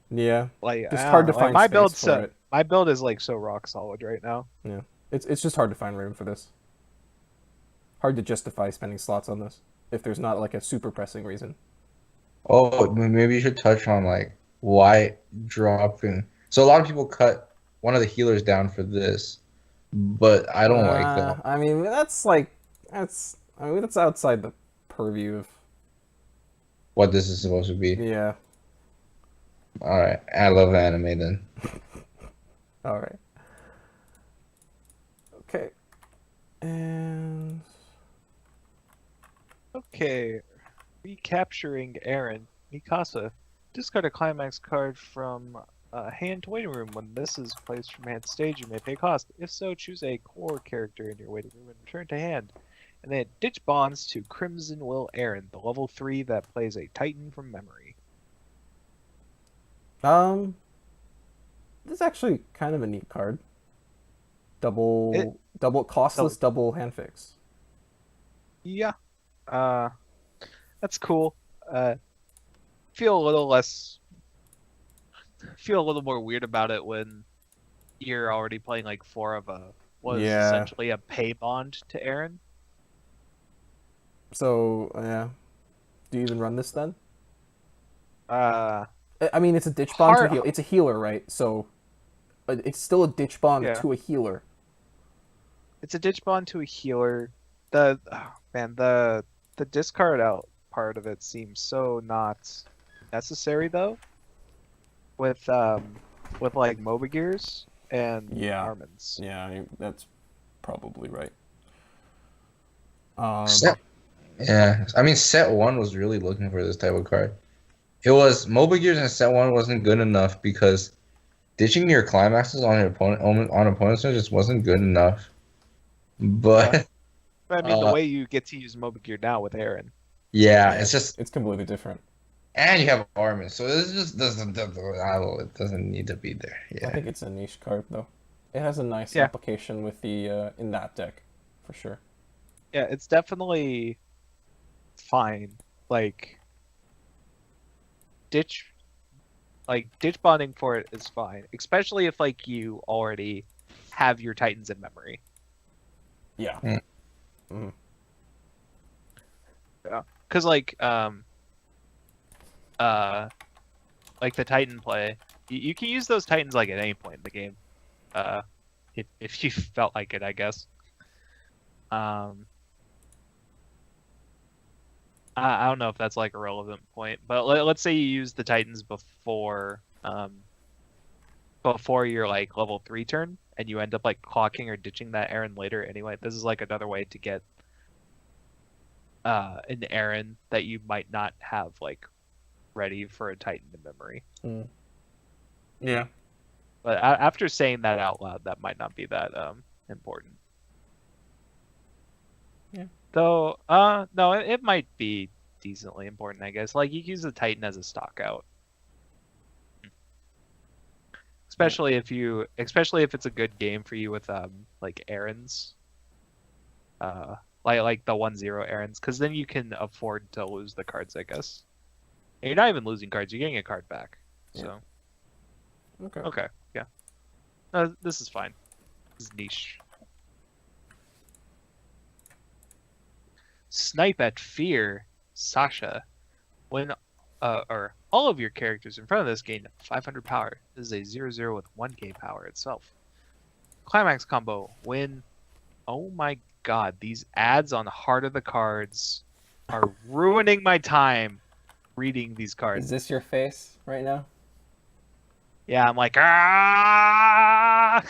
Yeah. Like, just hard to find my space build for it. My build is like so rock solid right now. Yeah. It's just hard to find room for this. Hard to justify spending slots on this if there's not like a super pressing reason. Oh, maybe you should touch on like why dropping. So a lot of people cut one of the healers down for this, but I don't like that. I mean, that's outside the purview of What this is supposed to be. yeah. All right, I love anime then. All right. Okay. And Okay. Recapturing Aaron. Mikasa. Discard a climax card from hand to waiting room. When this is placed from hand to stage, you may pay cost. If so, choose a core character in your waiting room and return to hand. And then ditch bonds to Crimson Will Aaron, the level 3 that plays a Titan from memory. this is actually kind of a neat card. Double costless, double hand fix. Yeah. That's cool. Feel a little more weird about it when you're already playing like 4 of essentially a pay bond to Aaron. So yeah, do you even run this then? Uh, I mean, it's a ditch bond to a heal. It's a healer, right? So it's still a ditch bond to a healer. It's a ditch bond to a healer. The discard out part of it seems so not necessary though. With like MOBA gears and Armins. Yeah, that's probably right. Yeah, I mean, set 1 was really looking for this type of card. It was MOBA gears, and set 1 wasn't good enough because ditching your climaxes on your opponents just wasn't good enough. But I mean, the way you get to use MOBA gear now with Aaron. Yeah, it's completely different. And you have Armin, so it just doesn't. It doesn't need to be there. Yeah. I think it's a niche card though. It has a nice application with the in that deck, for sure. Yeah, it's definitely fine. Like ditch bonding for it is fine, especially if like you already have your Titans in memory. Yeah. Yeah. Because like the Titan play, you can use those Titans like at any point in the game, if you felt like it, I guess. I don't know if that's like a relevant point, but let's say you use the Titans before your like level 3 turn, and you end up like clocking or ditching that Aaron later anyway. This is like another way to get an Aaron that you might not have like ready for a Titan in memory. Yeah. But after saying that out loud, that might not be that important. Yeah. Though, no, it might be decently important, I guess. Like, you can use the Titan as a stock out. Especially if it's a good game for you with like Aarons. Like the 1-0 Aarons, because then you can afford to lose the cards, I guess. And you're not even losing cards, you're getting a card back. So Okay, yeah. This is fine. This is niche. Snipe at Fear, Sasha. When all of your characters in front of this gain 500 power. This is a 0-0 with 1k power itself. Climax combo. When, oh my god, these ads on Heart of the Cards are ruining my time reading these cards. Is this your face right now? Yeah, I'm like, ah!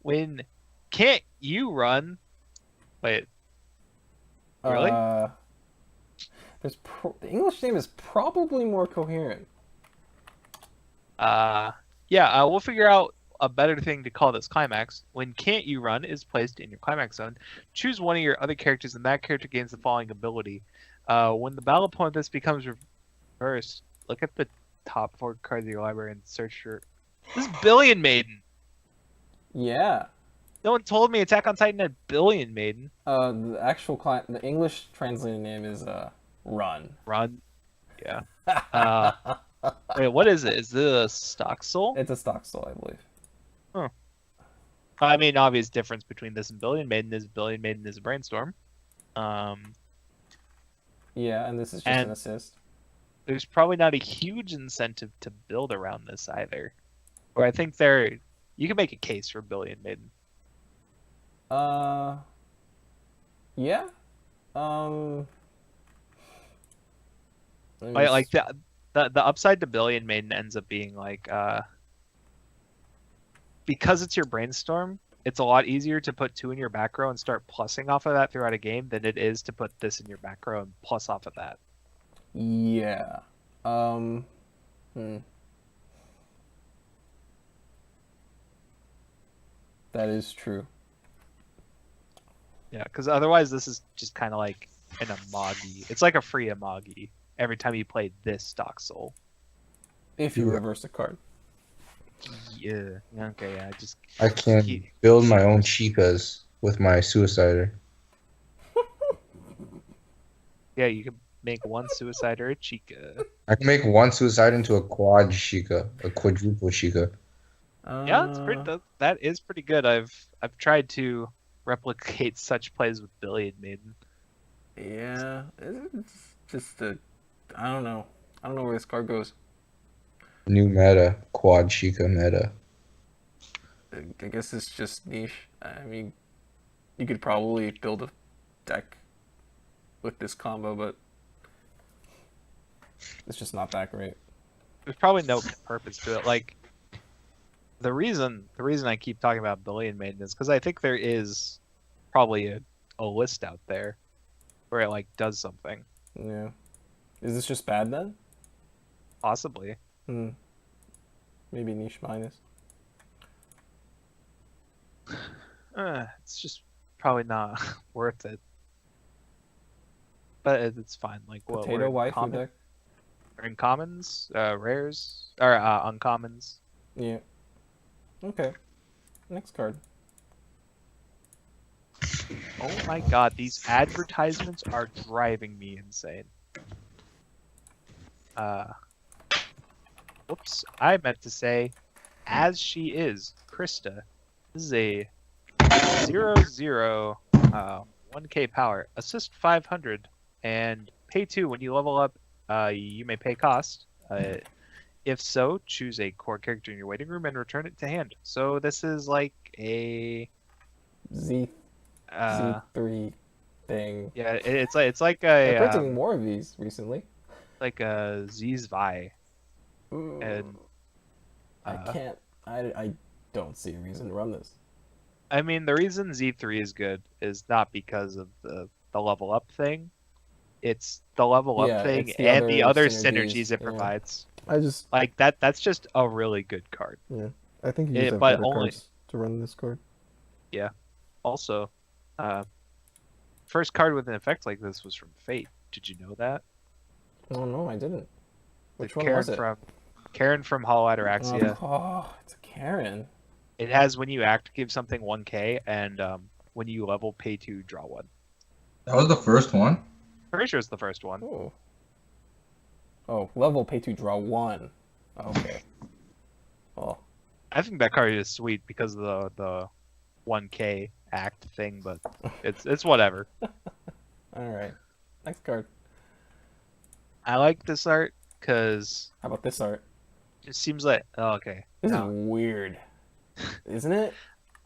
When can't you run? Wait, really? The English name is probably more coherent. Yeah, we'll figure out a better thing to call this climax. When can't you run is placed in your climax zone. Choose one of your other characters, and that character gains the following ability. When the battle point this becomes reversed, look at the top 4 cards of your library and search for. This is Billion Maiden. Yeah. No one told me Attack on Titan had Billion Maiden. The English translated name is Run. Run. Yeah. Wait, what is it? Is it a stock soul? It's a stock soul, I believe. Huh. I mean, obvious difference between this and Billion Maiden is Billion Maiden is a brainstorm. Yeah, and this is just an assist. There's probably not a huge incentive to build around this either. Or I think you can make a case for Billion Maiden. Yeah. Like the upside to Billion Maiden ends up being like because it's your brainstorm, it's a lot easier to put 2 in your back row and start plussing off of that throughout a game than it is to put this in your back row and plus off of that. Yeah. That is true. Yeah, because otherwise this is just kind of like an Amagi. It's like a free Amagi every time you play this stock soul. If you reverse the card. Yeah. Okay. Yeah. I can build my own chicas with my suicider. Yeah, you can make one suicide or a chica. I can make one suicide into a quad chica, a quadruple chica. Yeah, it's pretty. That is pretty good. I've tried to replicate such plays with Billion Maiden. Yeah, it's just I don't know. I don't know where this card goes. New meta, quad chica meta. I guess it's just niche. I mean, you could probably build a deck with this combo, but it's just not that great. There's probably no purpose to it. Like the reason I keep talking about Billion Maiden is because I think there is probably a list out there where it like does something. Yeah. Is this just bad then? Possibly. Maybe niche minus. It's just probably not worth it. But it's fine. Like what? Potato waifu deck. We're in commons, rares, or uncommons. Yeah. Okay. Next card. Oh my god, these advertisements are driving me insane. Whoops, I meant to say, as she is, Krista. This is a 0/0, 1k power, assist 500, and pay 2 when you level up. You may pay cost. If so, choose a core character in your waiting room and return it to hand. So this is like a Z3 thing. Yeah, it's like a. They're printing more of these recently. Like a Zvi. And I don't see a reason to run this. I mean, the reason Z3 is good is not because of the level up thing. It's the level up thing and the other synergies it provides. I just like that. That's just a really good card. Yeah, I think you have better cards to run this card. Yeah. Also, first card with an effect like this was from Fate. Did you know that? Oh no, I didn't. Which one Karen was it? Karen from Hollow Ataraxia. Oh, it's a Karen. It has when you act, give something 1k, and when you level, pay 2, draw 1. That was the first one? Pretty sure it's the first one. Oh, level, pay 2, draw 1. Okay. Oh. I think that card is sweet because of the 1k act thing, but it's whatever. Alright. Next card. I like this art because... How about this art? It seems like... Oh, okay. This is weird. Isn't it?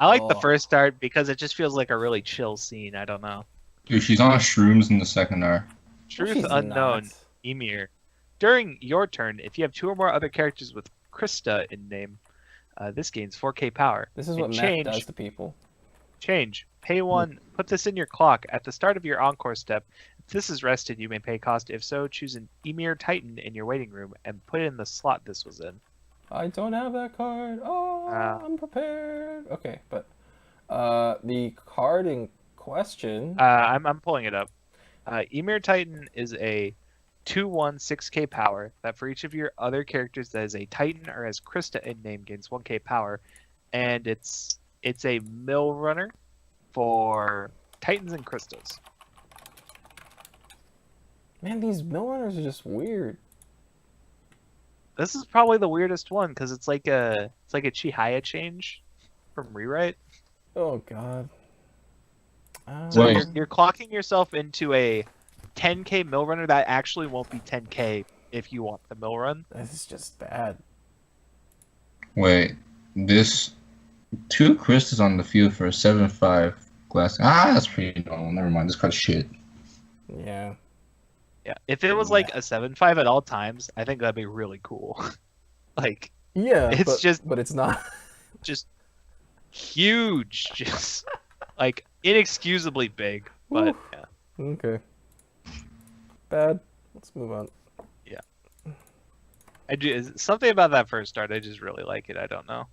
I like the Oh. first art because it just feels like a really chill scene. I don't know. Dude, she's on shrooms in the second art. No, Truth she's unknown, not. Emir. During your turn, if you have 2 or more other characters with Krista in name, this gains 4K power. This is And what meth does to people. Pay 1. Put this in your clock at the start of your encore step. If this is rested, you may pay cost. If so, choose an Emir Titan in your waiting room and put it in the slot this was in. I don't have that card. Oh, I'm prepared. Okay, but the card in question. I'm pulling it up. Emir Titan is a 2/1 6K power that for each of your other characters that is a Titan or has Krista in name gains 1K power, and it's a mill runner for Titans and Kristas. Man, these mill runners are just weird. This is probably the weirdest one because it's like a Chihaya change from Rewrite. Oh god. So Wait. you're clocking yourself into a 10K mill runner that actually won't be 10K if you want the mill run. This is just bad. Wait, this 2 Kristas on the field for a 7/5 glass. That's pretty normal. Never mind. This card's shit. Yeah. Yeah, if it was like a 7/5 at all times, I think that'd be really cool. Like, Yeah, it's but it's not. just huge, just like inexcusably big. But yeah, Okay. Bad. Let's move on. I do something about that first start. I just really like it. I don't know.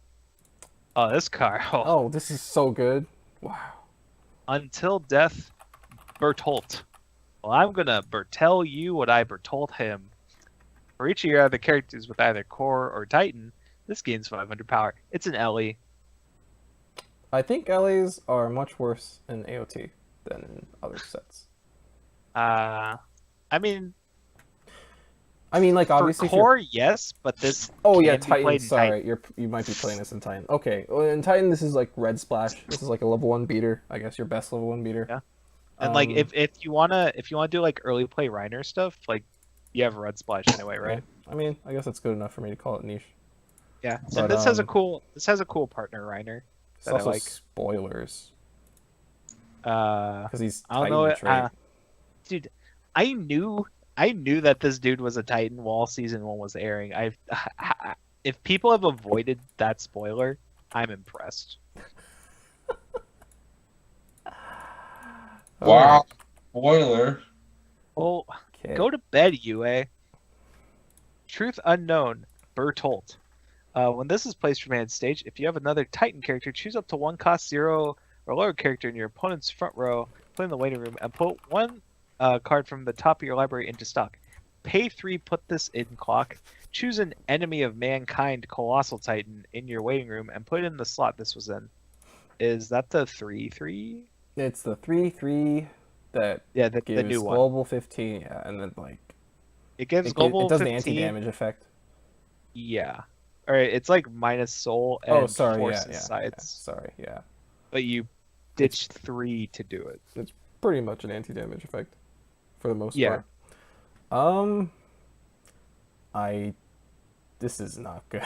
Oh, this car. Oh. Oh, this is so good. Wow. Until death, Bertolt. Well, I'm gonna Bertel you what I Bertolt him. For each of your other characters with either Core or Titan, this gains 500 power. It's an Ellie. I think LAs are much worse in AOT than in other sets. I mean, like obviously. for Core, yes, but this. Oh yeah, can be Titan. played in Sorry, Titan. you might be playing this in Titan. Okay, well, in Titan this is like Red Splash. This is like a level 1 beater. I guess your best level 1 beater. Yeah. And like if you wanna do like early play Reiner stuff, like you have Red Splash anyway, right? Yeah. I mean, I guess that's good enough for me to call it niche. Yeah. But, And this has a cool partner Reiner It's that I also like. spoilers Uh, because he's I don't Titan know, betrayed. dude. I knew that this dude was a Titan while season 1 was airing. If people have avoided that spoiler, I'm impressed. Wow. Spoiler. Well, Okay. go to bed, UA. Truth unknown, Bertolt. When this is placed from hand stage, if you have another Titan character, choose up to 1 cost 0 or lower character in your opponent's front row, put in the waiting room, and put 1 card from the top of your library into stock. Pay 3, put this in clock. Choose an enemy of mankind Colossal Titan in your waiting room and put it in the slot this was in. Is that the 3/3? It's the 3/3 that Yeah, the gives new one. global 15. Yeah, and then like It gives global it does 15. the anti-damage effect. Yeah. Alright, it's like minus soul and sorry, force yeah. sides. Sorry, yeah. But you ditch 3 to do it. It's pretty much an anti-damage effect for the most Yeah. part. This is not good.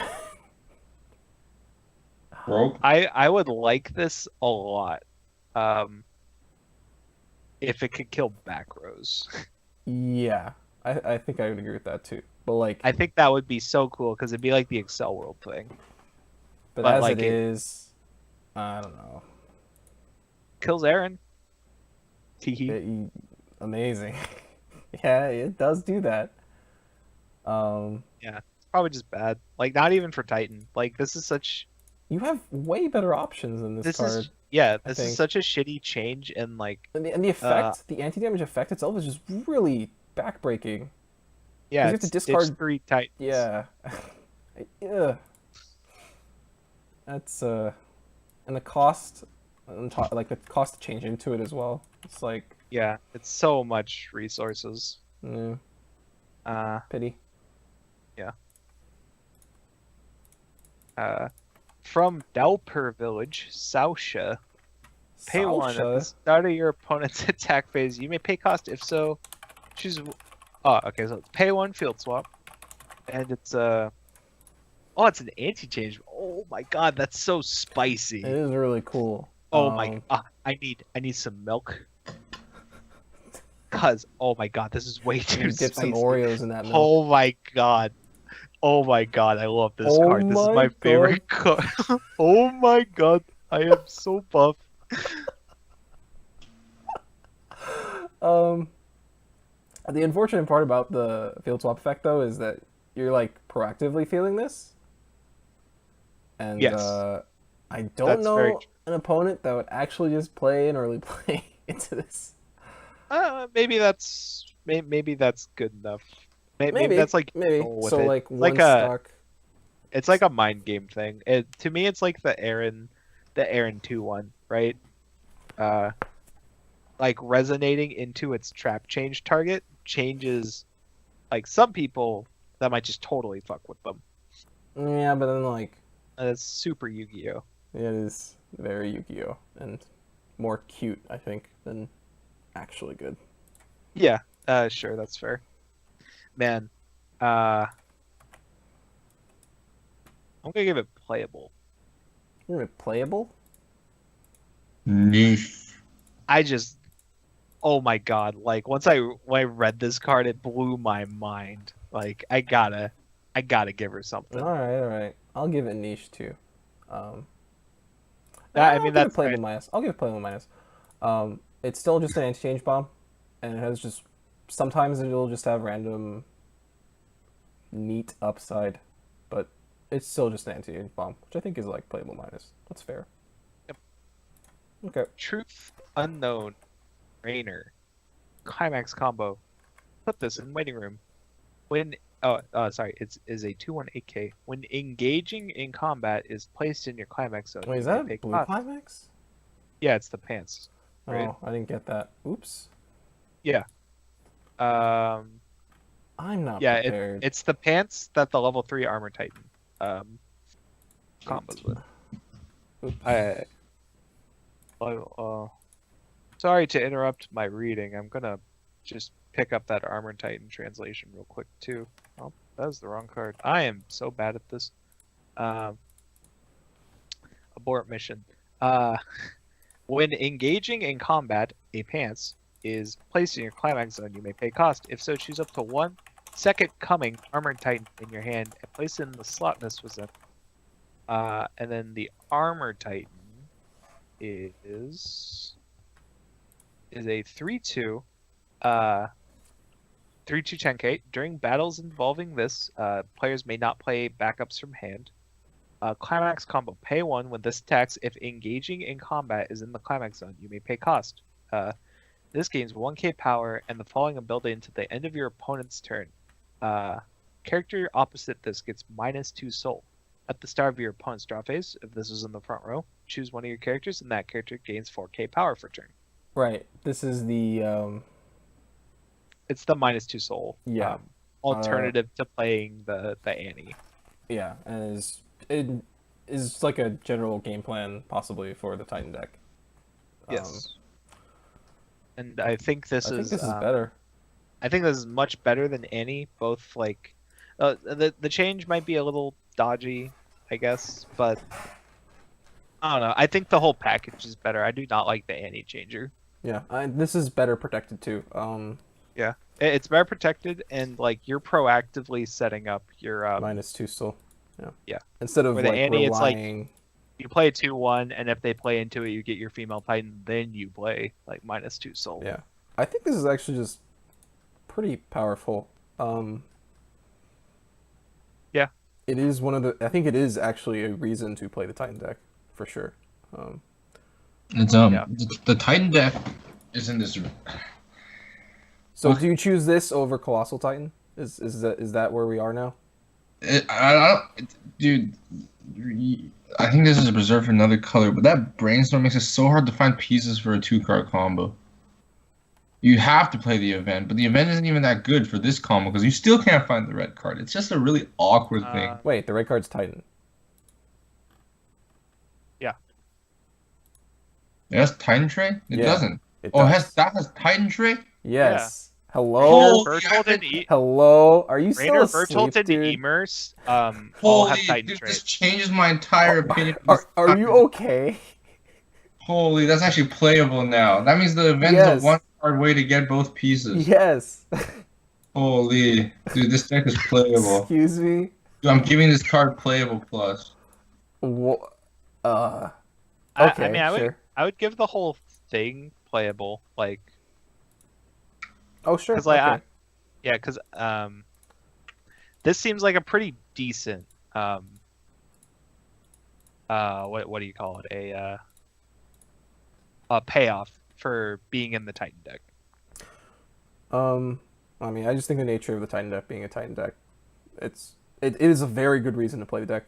Broke. I would like this a lot. If it could kill back rows. Yeah, I think I would agree with that too. But like, I think that would be so cool because it'd be like the Excel World thing. but but as like it it- is, I don't know. Kills Aaron. Teehee. Amazing. Yeah, it does do that. It's probably just bad. Like not even for Titan. Like this is such You have way better options in this card. is yeah, this think. is such a shitty change and like And the effect, the anti-damage effect itself is just really backbreaking. yeah, you have to it's discard- ditch 3 Titans. Yeah. Yeah. That's and the cost on top, like the cost to change into it as well. It's like, Yeah, it's so much resources. pity. From Dalper Village, Sausha. Pay 1 at the Sausha. start of your opponent's attack phase. You may pay cost. If so, choose. Oh, okay. So it's pay 1 field swap, and it's it's an anti-change. Oh, Oh my god, that's so It spicy. is really cool. Oh my, I need some milk. Cause oh my god, this is way too You dip some spicy. Oreos in that milk. Oh my god. Oh my god, I love this Oh card. This is my my favorite card. Oh my god, I am so buff. The unfortunate part about the field swap effect, though, is that you're like proactively feeling this, and Yes. I don't That's very know an opponent that would actually just play an early play into this. Maybe that's maybe that's good enough. Maybe that's like maybe. roll with So it. like It's one like stock. it's like a mind game thing. To me, it's like the Aaron 2 one, right? Like resonating into its trap change target changes. Like some people that might just totally fuck with them. Yeah, but then like And it's super Yu-Gi-Oh. it is very Yu-Gi-Oh and more cute, I think, than actually good. Yeah, sure, that's fair. Man, I'm gonna give it playable. Isn't it playable? Niche. I just, oh my god! Like when I read this card, it blew my mind. Like I gotta give her something. All right. I'll give it niche too. I I'll mean give that's it playable minus. I'll give it playable minus. It's still just an anti-change bomb, and it has just sometimes it'll just have random neat upside, but it's still just an anti-change bomb, which I think is like playable minus. That's fair. Yep. Okay. Truth unknown, Rainer, climax combo. Put this in waiting room. When sorry, is a 2/8K. When engaging in combat is placed in your climax zone. Wait, is you may that pay blue cost. climax? Yeah, it's the pants. Right? Oh, I didn't get that. Oops. Yeah. I'm not Yeah, prepared. it's the pants that the level 3 armor titan combos with. Oops. Sorry to interrupt my reading. I'm gonna just pick up that armor titan translation real quick too. Oh, that was the wrong card. I am so bad at this. Abort mission. When engaging in combat, a pants is placed in your climax zone. You may pay cost. If so, choose up to 1 second coming armored titan in your hand and place it in the slot this was in. And then the armored titan is a 3/2 3/2 10k. During battles involving this, players may not play backups from hand. Climax combo. Pay 1 when this attacks. If engaging in combat is in the climax zone, you may pay cost. This gains 1k power and the following ability until the end of your opponent's turn. Character opposite this gets -2 soul. At the start of your opponent's draw phase, if this is in the front row, choose one of your characters and that character gains 4k power for turn. Right. This is the It's the -2 soul. Yeah. Alternative to playing the Annie. yeah, and it is like a general game plan possibly for the Titan deck. Yes. And I think this I is think this is better. I think this is much better than Annie. Both like the change might be a little dodgy, I guess, but I don't know. I think the whole package is better. I do not like the Annie changer. Yeah, this is better protected too. Yeah, it's better protected, and like you're proactively setting up your -2 soul. Yeah. Yeah. Instead of With the like Annie, it's like- relying. you play 2/1, and if they play into it, you get your female Titan. Then you play like -2 soul. Yeah, I think this is actually just pretty powerful. Yeah. It is one of the. I think it is actually a reason to play the Titan deck for sure. It's Yeah. the Titan deck is in this. So do you choose this over Colossal Titan? Is that where we are now? I don't, dude. I think this is reserved for another color, but that brainstorm makes it so hard to find pieces for a 2-card combo. You have to play the event, but the event isn't even that good for this combo because you still can't find the red card. It's just a really awkward thing. Wait, the red card's Titan. It has Titan Tray? It Yeah, doesn't. It Oh, does. that has Titan Tray? Yes. Hello? Bertolt and Hello? Are you still Rainer, asleep, Bertolt, and dude? Emers all have Holy, Titan dude, this traits. changes my entire opinion. Are you okay? Holy, that's actually playable now. That means the event is a Yes. one-card way to get both pieces. Yes. Holy, dude, this deck is playable. Excuse me? Dude, I'm giving this card playable plus. Wha- Uh, I mean, okay, sure. I would give the whole thing playable, like, Oh, sure, because like okay. because this seems like a pretty decent what do you call it, a payoff for being in the Titan deck. I mean, I just think the nature of the Titan deck being a Titan deck, it is a very good reason to play the deck.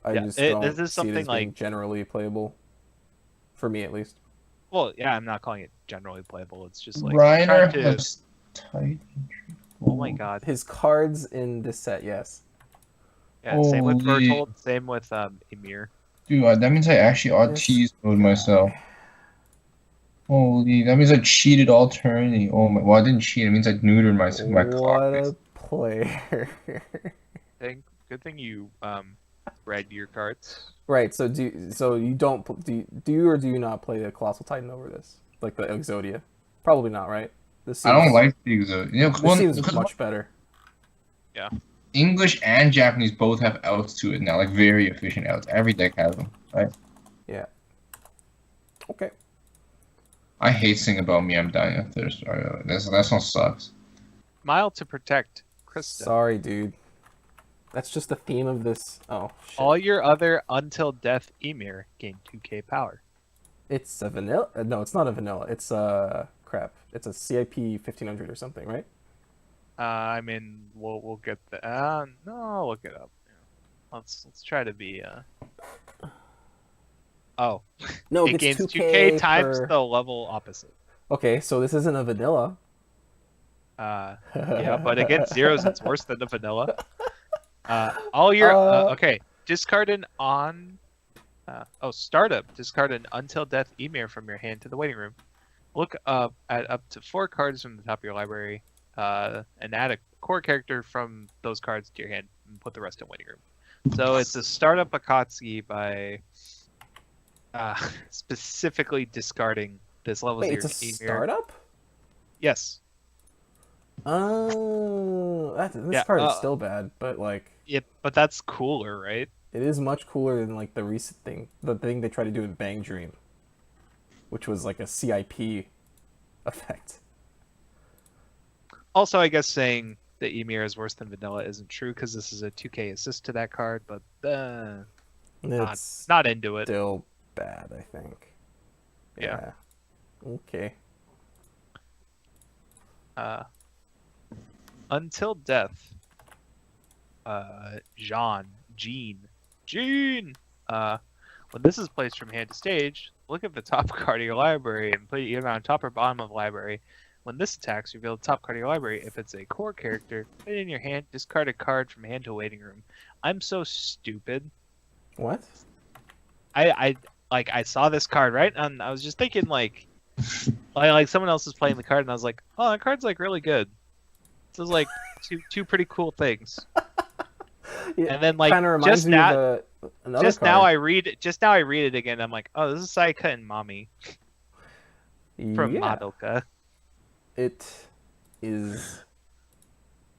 I just don't this is see it something as being like, generally playable, for me at least. well, yeah, I'm not calling it generally playable. It's just like Reiner trying to. has Titan. Oh my god. His cards in this set, yes. Yeah, same with Holy. Bertolt, same with Emir. Dude, that means I actually Ortiz mode myself. Holy, that means I cheated all turning. Oh my, well, I didn't cheat. It means I neutered my clock. What a player. Good thing you read your cards. Right, so you don't do you or do you not play the Colossal Titan over this? Like the Exodia? Probably not, right? This I don't seems, like the Exodia. You know, this seems much better. Yeah. English and Japanese both have outs to it now, like very efficient outs. Every deck has them, right? Yeah. Okay. I hate saying about me I'm dying of thirst. That song sucks. Smile to protect Krista. Sorry, dude. That's just the theme of this. Oh, shit. All your other Until Death Emir gain 2k power. It's a vanilla. No, it's not a vanilla. It's crap. It's a CIP 1500 or something, right? I mean, we'll get the. No, I'll look it up. Let's try to be. Oh. No, it it gains gets 2k times per... the level opposite. Okay, so this isn't a vanilla. Yeah, but against zeros, it's worse than the vanilla. All your okay. Discard an startup. Discard an Until Death Emir from your hand to the waiting room. Look up at up to 4 cards from the top of your library, and add a core character from those cards to your hand, and put the rest in waiting room. So it's a startup Akatsuki by specifically discarding this level 0 Wait, it's a Emir. startup? Yes. Oh, this card is still bad, but like. Yeah, but that's cooler, right? It is much cooler than like the recent thing, the thing they tried to do in Bang Dream, which was like a CIP effect. Also, I guess saying that Emir is worse than vanilla isn't true because this is a 2k assist to that card, but It's not into it. still bad, I think. Yeah. Okay. Until Death. Jean. When this is placed from hand to stage, look at the top card of your library and put it either on top or bottom of the library. When this attacks, reveal the top card of your library. If it's a core character, put it in your hand, discard a card from hand to waiting room. I'm so stupid. What? I saw this card, right? And I was just thinking like someone else is playing the card and I was like, oh, that card's like really good. This is like two pretty cool things. Yeah, and then like just now I read it again. I'm like, oh, this is Sayaka and Mami from Madoka. It is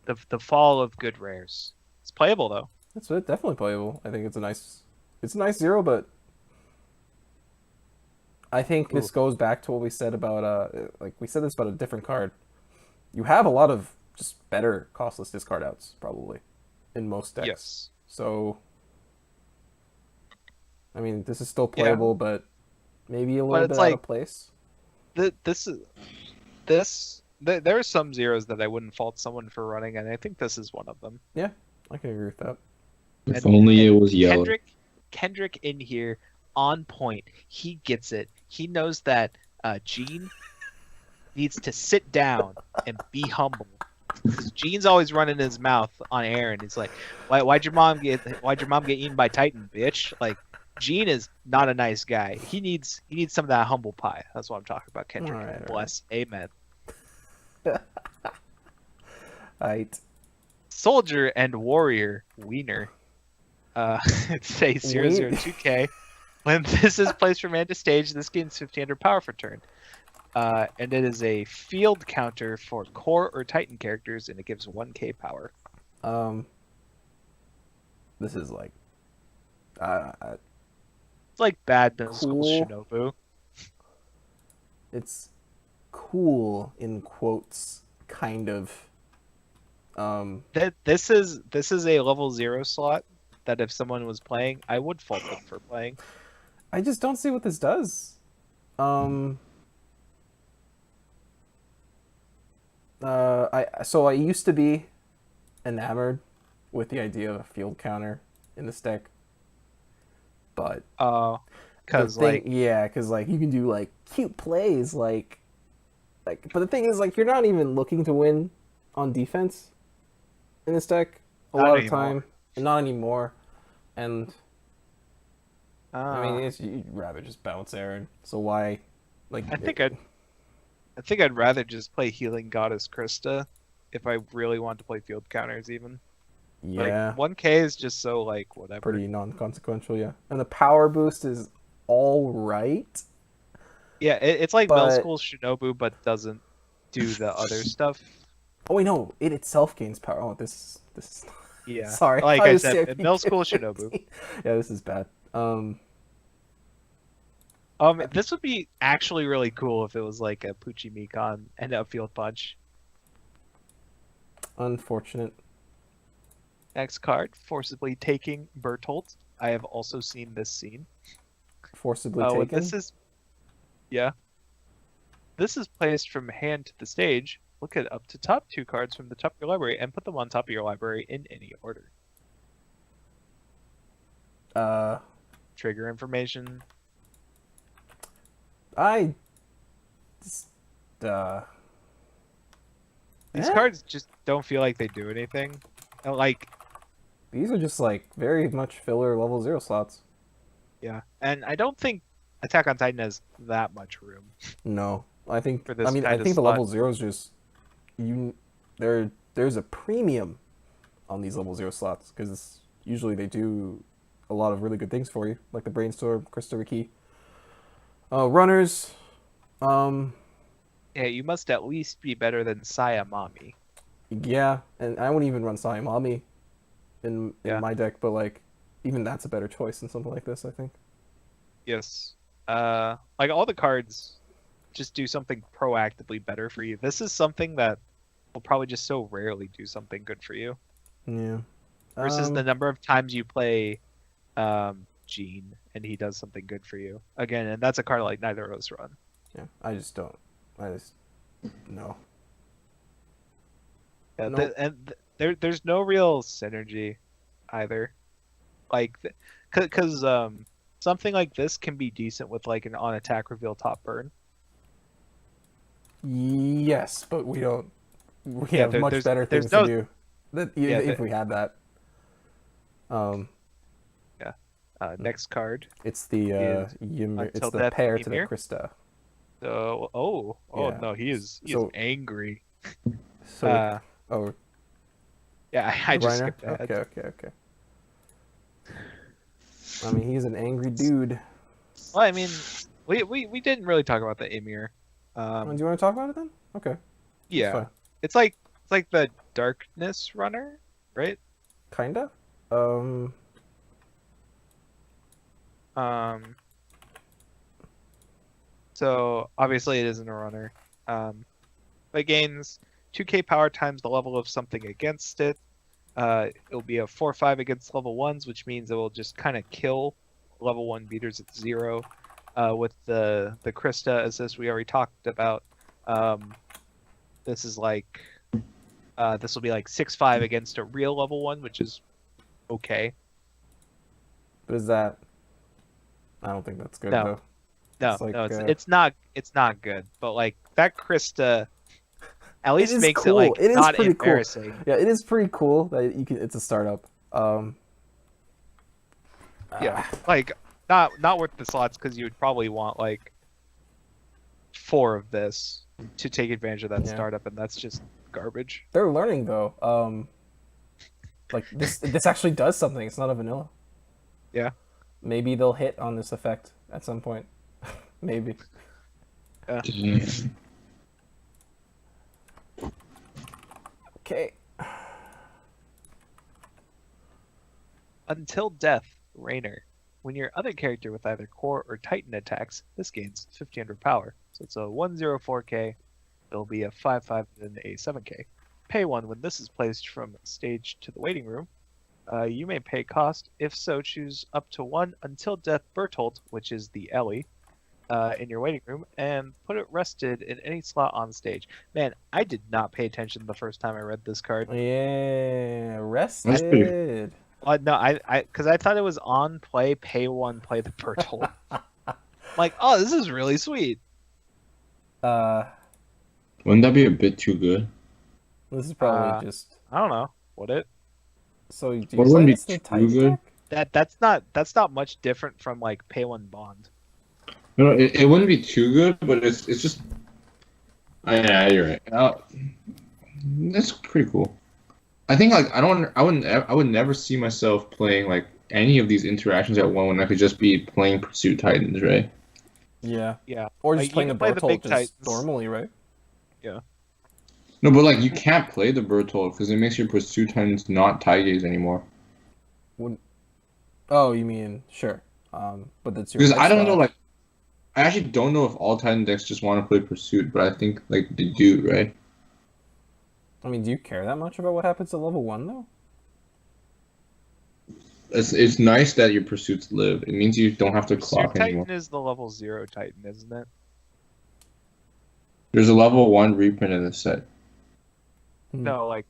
the fall of good rares. It's playable though. It's definitely playable. I think it's a nice 0, but I think this goes back to what we said about we said this about a different card. You have a lot of just better costless discard outs probably in most decks. Yes. So I mean, this is still playable, but maybe a little bit out of place. There are some zeros that I wouldn't fault someone for running, and I think this is one of them. Yeah, I can agree with that. If only it was yellow. Kendrick in here, on point. He gets it. He knows that Gene needs to sit down and be humble. Because Gene's always running his mouth on air, and he's like, "Why'd your mom get eaten by Titan, bitch?" Like, Gene is not a nice guy. He needs some of that humble pie. That's what I'm talking about, Kendrick. All right. Bless. Amen. Right. Soldier and Warrior Wiener. It's a We 002K. When this is placed from hand to stage, this gains 1500 power for turn. And it is a field counter for core or Titan characters, and it gives 1k power. This is like It's like bad middle school cool. Shinobu. It's cool in quotes, kind of. This is a level 0 slot that if someone was playing, I would fault them for playing. I just don't see what this does. I used to be enamored with the idea of a field counter in this deck, but Because because like you can do like cute plays like. But the thing is, like, you're not even looking to win on defense in this deck a lot of time, and not anymore. And I mean, you'd rather just bounce Aaron. So why, like? I think I'd rather just play Healing Goddess Krista if I really want to play field counters. Even yeah, like 1k is just so like whatever. pretty non-consequential, yeah. And the power boost is all right. Yeah, it's like middle school Shinobu, but doesn't do the other stuff. Oh wait, no, it itself gains power. Oh, this. Yeah. Sorry, Like I said, middle school Shinobu. Yeah, this is bad. This would be actually really cool if it was like a Pucci Mikon and a field punch. Unfortunate. Next card, forcibly taking Bertolt. I have also seen this scene. Forcibly taken. This is placed from hand to the stage. Look at up to top 2 cards from the top of your library and put them on top of your library in any order. Trigger information. These cards just don't feel like they do anything. Like these are just like very much filler level 0 slots. Yeah, and I don't think Attack on Titan has that much room. No, I think. For this I think the slot. level 0s just there's a premium on these level 0 slots because usually they do a lot of really good things for you, like the brainstorm, Krista Riki. Runners. Yeah, you must at least be better than Sayamami. Yeah, and I wouldn't even run Sayamami in my deck, but like even that's a better choice than something like this, I think. Yes. Like all the cards just do something proactively better for you. This is something that will probably just so rarely do something good for you. Yeah. Versus the number of times you play Gene and he does something good for you. Again, and that's a card like neither of us run. Yeah, I just no. Yeah, Nope. there's no real synergy either. Like, because something like this can be decent with like an on attack reveal top burn. Yes, but we don't. We have much better things to do. If we had that. Next card. It's the Ymir. It's the pair to the Krista. So no, he is angry. So yeah, I just skipped that. Okay. I mean, he's an angry dude. Well, I mean, we didn't really talk about the Ymir. Do you want to talk about it then? Okay. Yeah, it's like the Darkness Runner, right? Kinda. So obviously it isn't a runner. It gains 2k power times the level of something against it. It'll be a 4/5 against level 1s, which means it will just kind of kill level 1 beaters at 0. With the Krista assist we already talked about. This is like this will be like 6/5 against a real level 1, which is okay. But is that? I don't think that's good though. It's not good. But like that Krista at least makes cool. it like it is not pretty embarrassing. Cool. Yeah, it is pretty cool that you can. It's a startup. Yeah, like not worth the slots because you would probably want like 4 of this to take advantage of that Yeah. startup, and that's just garbage. They're learning though. Like this actually does something. It's not a vanilla. Yeah. Maybe they'll hit on this effect at some point. Maybe. Yeah. Damn. Okay. Until Death, Rainer. When your other character with either Core or Titan attacks, this gains 1500 power. So it's a 104k, it'll be a 5/5 and a 7k. Pay 1 when this is placed from stage to the waiting room. You may pay cost. If so, choose up to 1 Until Death Bertolt, which is the Ellie, in your waiting room, and put it rested in any slot on stage. Man, I did not pay attention the first time I read this card. Yeah, That's pretty- rested. No, because I thought it was on play, pay 1, play the Bertolt. Like, oh, this is really sweet. Wouldn't that be a bit too good? This is probably just. I don't know. Would it? So do you What play wouldn't be this in the too Titan good? deck? That's not much different from like pay 1 bond. No, it wouldn't be too good, but it's just. Yeah, you're right. That's pretty cool. I think like I would never see myself playing like any of these interactions at one when I could just be playing Pursuit Titans, right? Yeah. Yeah. Or Like, just playing you the can play the Bertolt big just Titans. normally, right? No, but like you can't play the Bertolt because it makes your Pursuit Titans not Taiges anymore. Oh, you mean sure. But that's your. Because light I don't know, style. like I actually don't know if all Titan decks just want to play Pursuit, but I think like they do, right? I mean, do you care that much about what happens at level 1 though? It's nice that your Pursuits live. It means you don't have to Pursuit clock Titan anymore. is the level 0 Titan, isn't it? There's a level 1 reprint in this set. No,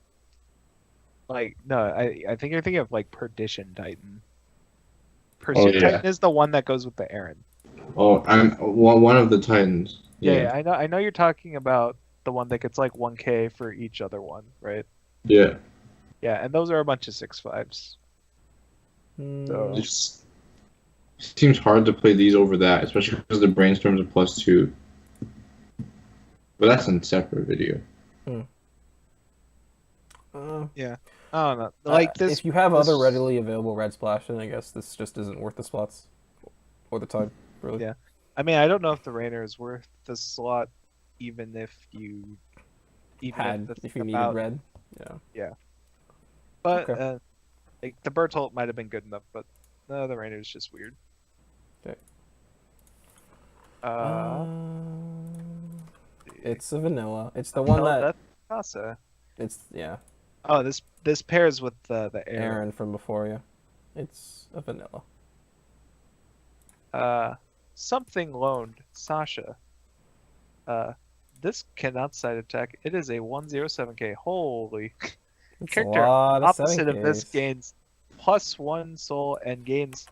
no. I think you're thinking of like Perdition Titan. Pursuit yeah. Titan is the one that goes with the Aaron. Oh, I'm one of the Titans. Yeah, I know you're talking about the one that gets like 1k for each other one, right? Yeah. Yeah, and those are a bunch of 6/5s. So It just seems hard to play these over that, especially because the brainstorms are +2. But that's in a separate video. yeah, I don't know. Like this, If you have this- other readily available red splash, then I guess this just isn't worth the slots or the time, really. Yeah. I mean, I don't know if the Rainer is worth the slot, even if you If you needed about, red. But Okay. like the Bertolt might have been good enough, but no, the Rainer is just weird. Okay. See. It's a vanilla. It's the one that that's Casa. it's Oh, this pairs with the Aaron. Aaron from before you. It's a vanilla. Something loaned Sasha. This cannot side attack. It is a 107k. Holy. It's Character a lot of opposite of this 7Ks. gains +1 soul and gains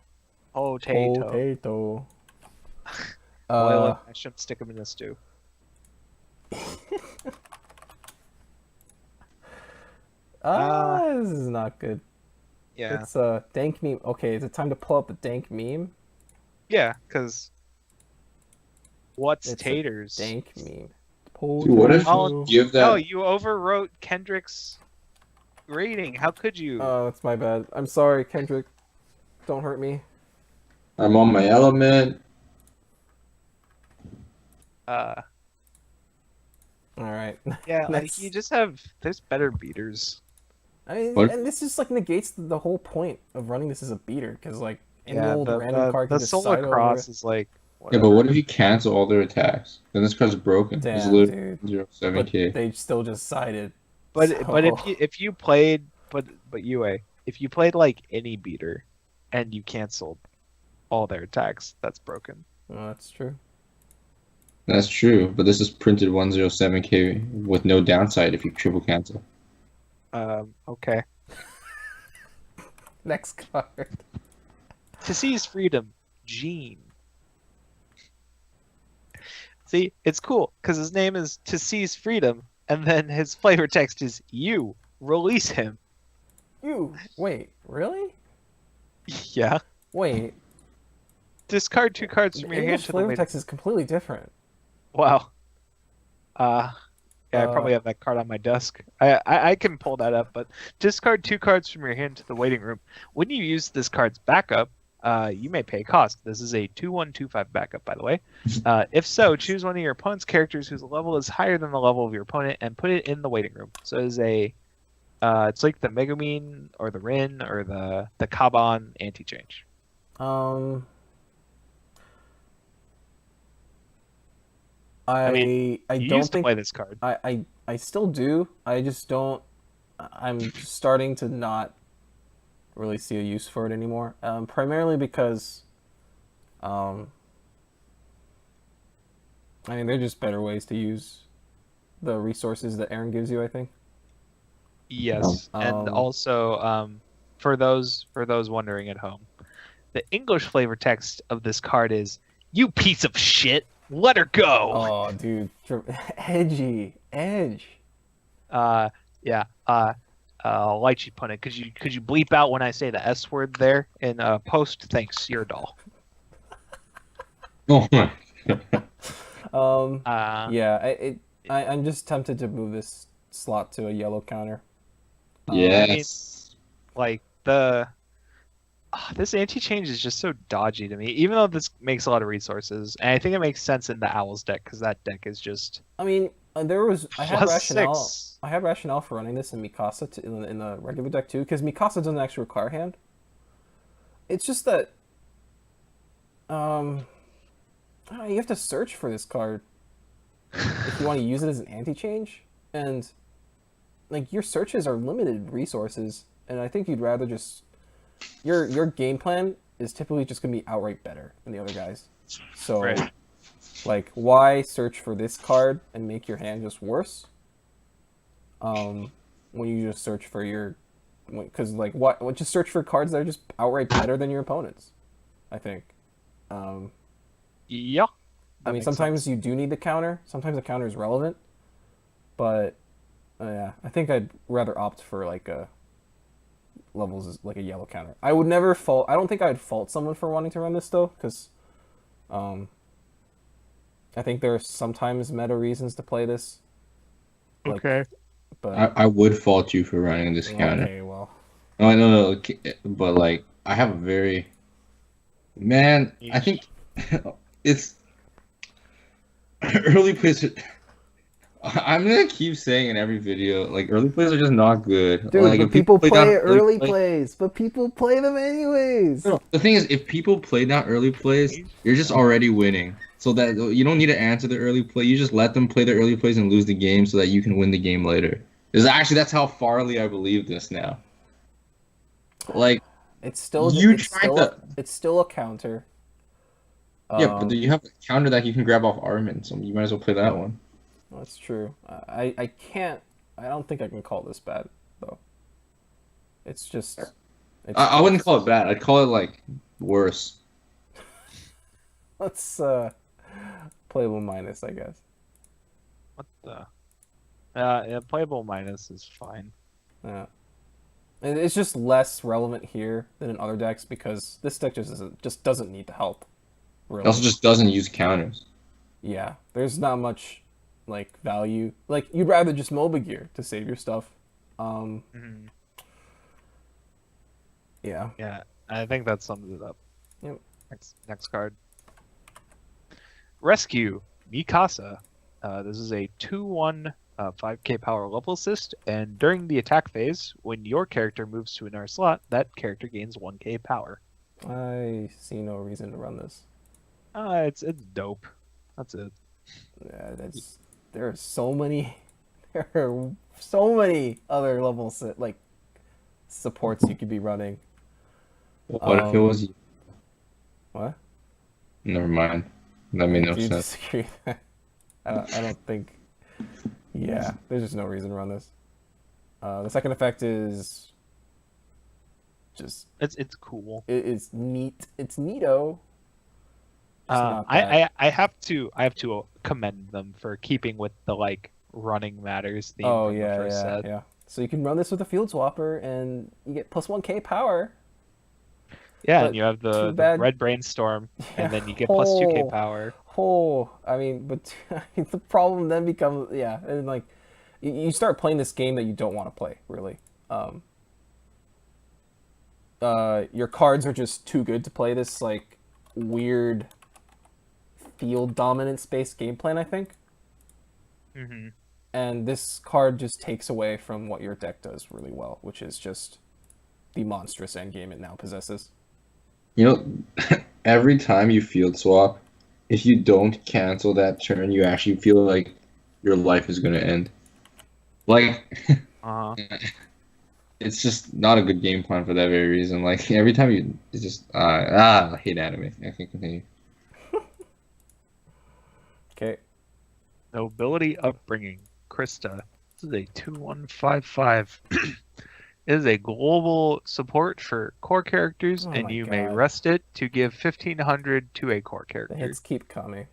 potato. Potato. Boil him, mash him, stick him in a stew. This is not good. Yeah. It's dank meme. Okay, is it time to pull up the dank meme? Yeah, because what's It's a taters? Dank meme. Dude, what if Oh, you give that? No, you overwrote Kendrick's rating. How could you? Oh, that's my bad. I'm sorry, Kendrick. Don't hurt me. I'm on my element. All right. Yeah, like Next. you just have there's better beaters. I mean, What? and this just like negates the whole point of running this as a beater, because like any Yeah, old random card the can just Solar side Cross over is like Yeah, whatever. but what if you cancel all their attacks? Then this card's broken. it. It's Damn, literally dude. 0.7k. But they still just sided. But So- if you played but UA, if you played like any beater and you canceled all their attacks, that's broken. Oh, that's true. That's true, but this is printed 107k with no downside if you triple cancel. Okay. Next card. To seize freedom, Gene. See, it's cool because his name is To Seize Freedom, and then his flavor text is "You release him." You wait, really? Yeah. Wait. Discard 2 cards The from your hand English to the flavor main. text is completely different. Wow. Yeah, I probably have that card on my desk. I can pull that up, but discard 2 cards from your hand to the waiting room. When you use this card's backup, you may pay cost. This is a 2/1/2/5 backup, by the way. If so, choose one of your opponent's characters whose level is higher than the level of your opponent and put it in the waiting room. So it is it's like the Megumin or the Rin or the Kaban anti-change. I mean, I you don't used to think play this card. I still do. I just don't. I'm starting to not really see a use for it anymore. Primarily because, I mean, they're just better ways to use the resources that Aaron gives you, I think. Yes, and also for those wondering at home, the English flavor text of this card is "You piece of shit, let her go." Oh, dude, edgy, edge. Yeah. I'll let you put it. Could you bleep out when I say the S word there in post? Thanks, your doll. Oh my. Yeah, I'm just tempted to move this slot to a yellow counter. Yes. I mean, like this anti-change is just so dodgy to me. Even though this makes a lot of resources, and I think it makes sense in the Owls deck because that deck is just. I mean, I had rationale. +6. I had rationale for running this in Mikasa in the regular deck too, because Mikasa doesn't actually require hand. It's just that, you have to search for this card if you want to use it as an anti-change, and like your searches are limited resources, and I think you'd rather just your game plan is typically just gonna be outright better than the other guys. So, Right. like, why search for this card and make your hand just worse? When you just search for because like what just search for cards that are just outright better than your opponents. I think. Yeah. I mean, sometimes you do need the counter. Sometimes the counter is relevant, but yeah, I think I'd rather opt for like a like a yellow counter. I would never fault. I don't think I'd fault someone for wanting to run this though, because I think there are sometimes meta reasons to play this. Like, Okay. but I would fault you for running this counter. okay, well, Oh, no, but like I have a very I think it's early plays. I'm gonna keep saying in every video, like early plays are just not good. dude, like, but if people play down early plays, but people play them anyways. No, the thing is, if people play down early plays, you're just already winning. So that you don't need to answer the early play. You just let them play the early plays and lose the game, so that you can win the game later. That's how farly I believe this now. Like It's still it's still a counter. Yeah, but you have a counter that you can grab off Armin, so you might as well play that one. That's true. I can't. I don't think I can call this bad though. It's just. I wouldn't call it bad. I'd call it like worse. Let's playable minus, I guess. What the? Yeah, playable minus is fine. Yeah. It's just less relevant here than in other decks because this deck just doesn't need the help. Really. It also just doesn't use counters. Yeah, there's not much like value. Like you'd rather just MOBA gear to save your stuff. Yeah. Yeah, I think that sums it up. Yep. Next card. Rescue Mikasa. This is a 2/1 5k power level assist, and during the attack phase, when your character moves to another slot, that character gains 1k power. I see no reason to run this. It's dope. That's it. Yeah, there are so many other levels like supports you could be running. What if it was you? What? Never mind. That made no Do you sense. disagree? I don't think. Yeah, there's just no reason to run this. The second effect is just it's cool. it's neat. It's neato. I have to commend them for keeping with the like running matters theme from the first set. Yeah. So you can run this with a field swapper and you get plus 1k power. Yeah, But and you have the bad- red brainstorm, and then you get plus 2k power. Oh, I mean, but the problem then becomes, yeah, and like, you start playing this game that you don't want to play, really. Your cards are just too good to play this, like, weird field dominance based game plan, I think. Mm-hmm. And this card just takes away from what your deck does really well, which is just the monstrous endgame it now possesses. You know, every time you field swap, if you don't cancel that turn, you actually feel like your life is gonna end. Like, Uh-huh. it's just not a good game plan for that very reason. Like every time it's just I hate anime. I can continue. Okay. Nobility upbringing. Krista. This is a 2155. It is a global support for core characters, Oh and my you may God. rest it to give 1500 to a core The character. hits keep coming.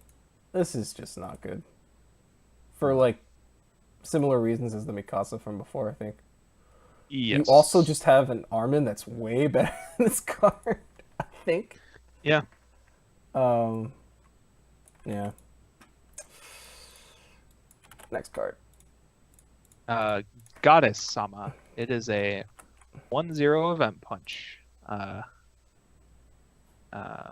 This is just not good. For, like, similar reasons as the Mikasa from before, I think. Yes. You also just have an Armin that's way better than this card, I think. Yeah. Yeah. Next card. Goddess Sama. It is a 1/0 event punch.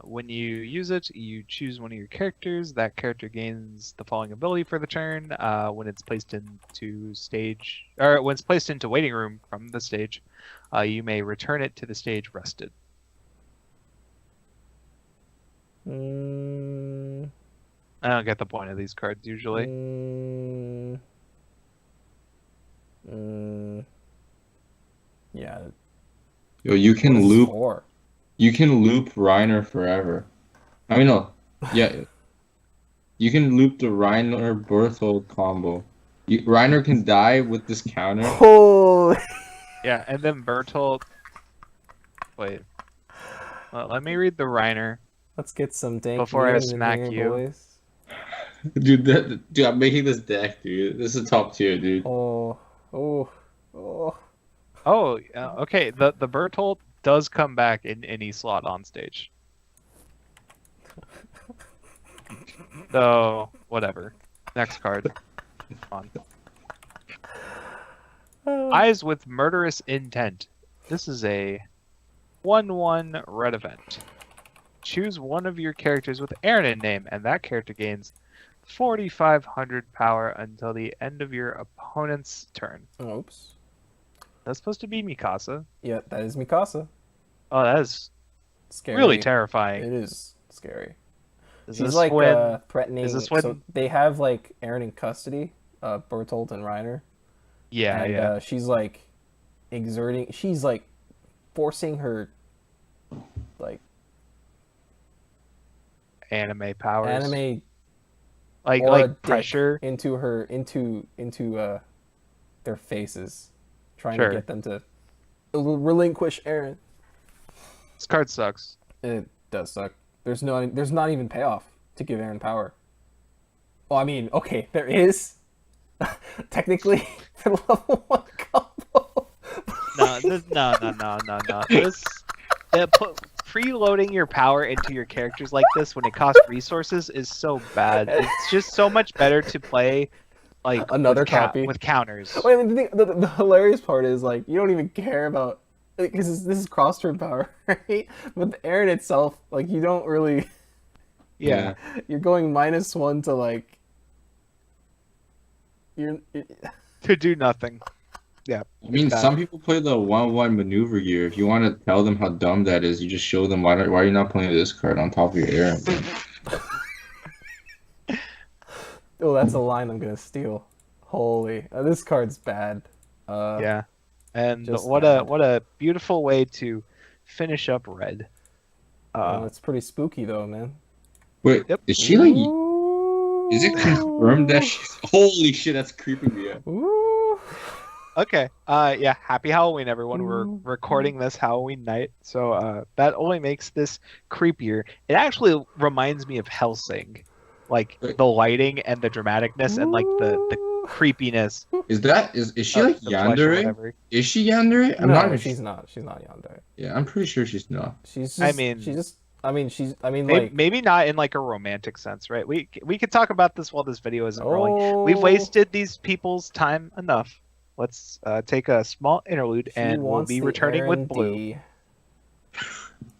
When you use it, you choose one of your characters. That character gains the following ability for the turn. When it's placed into stage, or when it's placed into waiting room from the stage, you may return it to the stage rested. I don't get the point of these cards usually. Yeah. Yo, you What can is this loop. for? You can loop Reiner forever. I mean, no. Yeah. You can loop the Reiner Berthold combo. Reiner can die with this counter. Holy. Yeah, and then Bertolt. Wait. Let me read the Reiner. Let's get some dank Before I memes in smack here, you. boys. Dude, I'm making this deck, dude. This is top tier, dude. Oh. Oh, okay. The Bertolt does come back in any slot on stage. So whatever. Next card. On. Eyes with murderous intent. This is a 1/1 red event. Choose one of your characters with Aaron in name, and that character gains 4,500 power until the end of your opponent's turn. Oops. That's supposed to be Mikasa. Yeah, that is Mikasa. Oh, that is Scary. really terrifying. It is scary. Is She's this like when? threatening. is this when- So they have like Aaron in custody, Bertolt and Reiner. Yeah, And yeah. she's like exerting. She's like forcing her like Anime powers. anime like aura dick pressure. into their faces, trying Sure. to get them to relinquish Aaron. This card sucks. It does suck. There's not even payoff to give Aaron power. Well, I mean, okay, there is technically for the level 1 combo. No. This preloading your power into your characters like this when it costs resources is so bad. It's just so much better to play like Another with copy with counters. Wait, I mean, the hilarious part is like you don't even care about because this is cross turn power, right? But the Aaron itself, like you don't really. Yeah. You're going -1 to like. You're To do nothing. Yeah. I mean, some people play the 1/1 maneuver gear. If you want to tell them how dumb that is, you just show them why are you not playing this card on top of your Aaron. Oh, that's a line I'm gonna steal. Holy, this card's bad. Yeah. And just what bad. a beautiful way to finish up red. It's pretty spooky though, man. Wait, Yep. is she like? Ooh. Is it confirmed that she's? Holy shit, that's creeping me out. Ooh. Okay. Yeah. Happy Halloween, everyone. We're recording this Halloween night, so that only makes this creepier. It actually reminds me of Hellsing, like the lighting and the dramaticness and like the creepiness. Is she of like the flesh or Yandere? whatever. Is she Yandere? I'm No, not. she's not. She's not yandere. Yeah, I'm pretty sure she's not. She's just. I mean- she's just I mean, maybe not in like a romantic sense, right? We could talk about this while this video isn't rolling. We've Oh, wasted these people's time enough. Let's take a small interlude, she and we'll wants be the returning with Aaron Blue. D.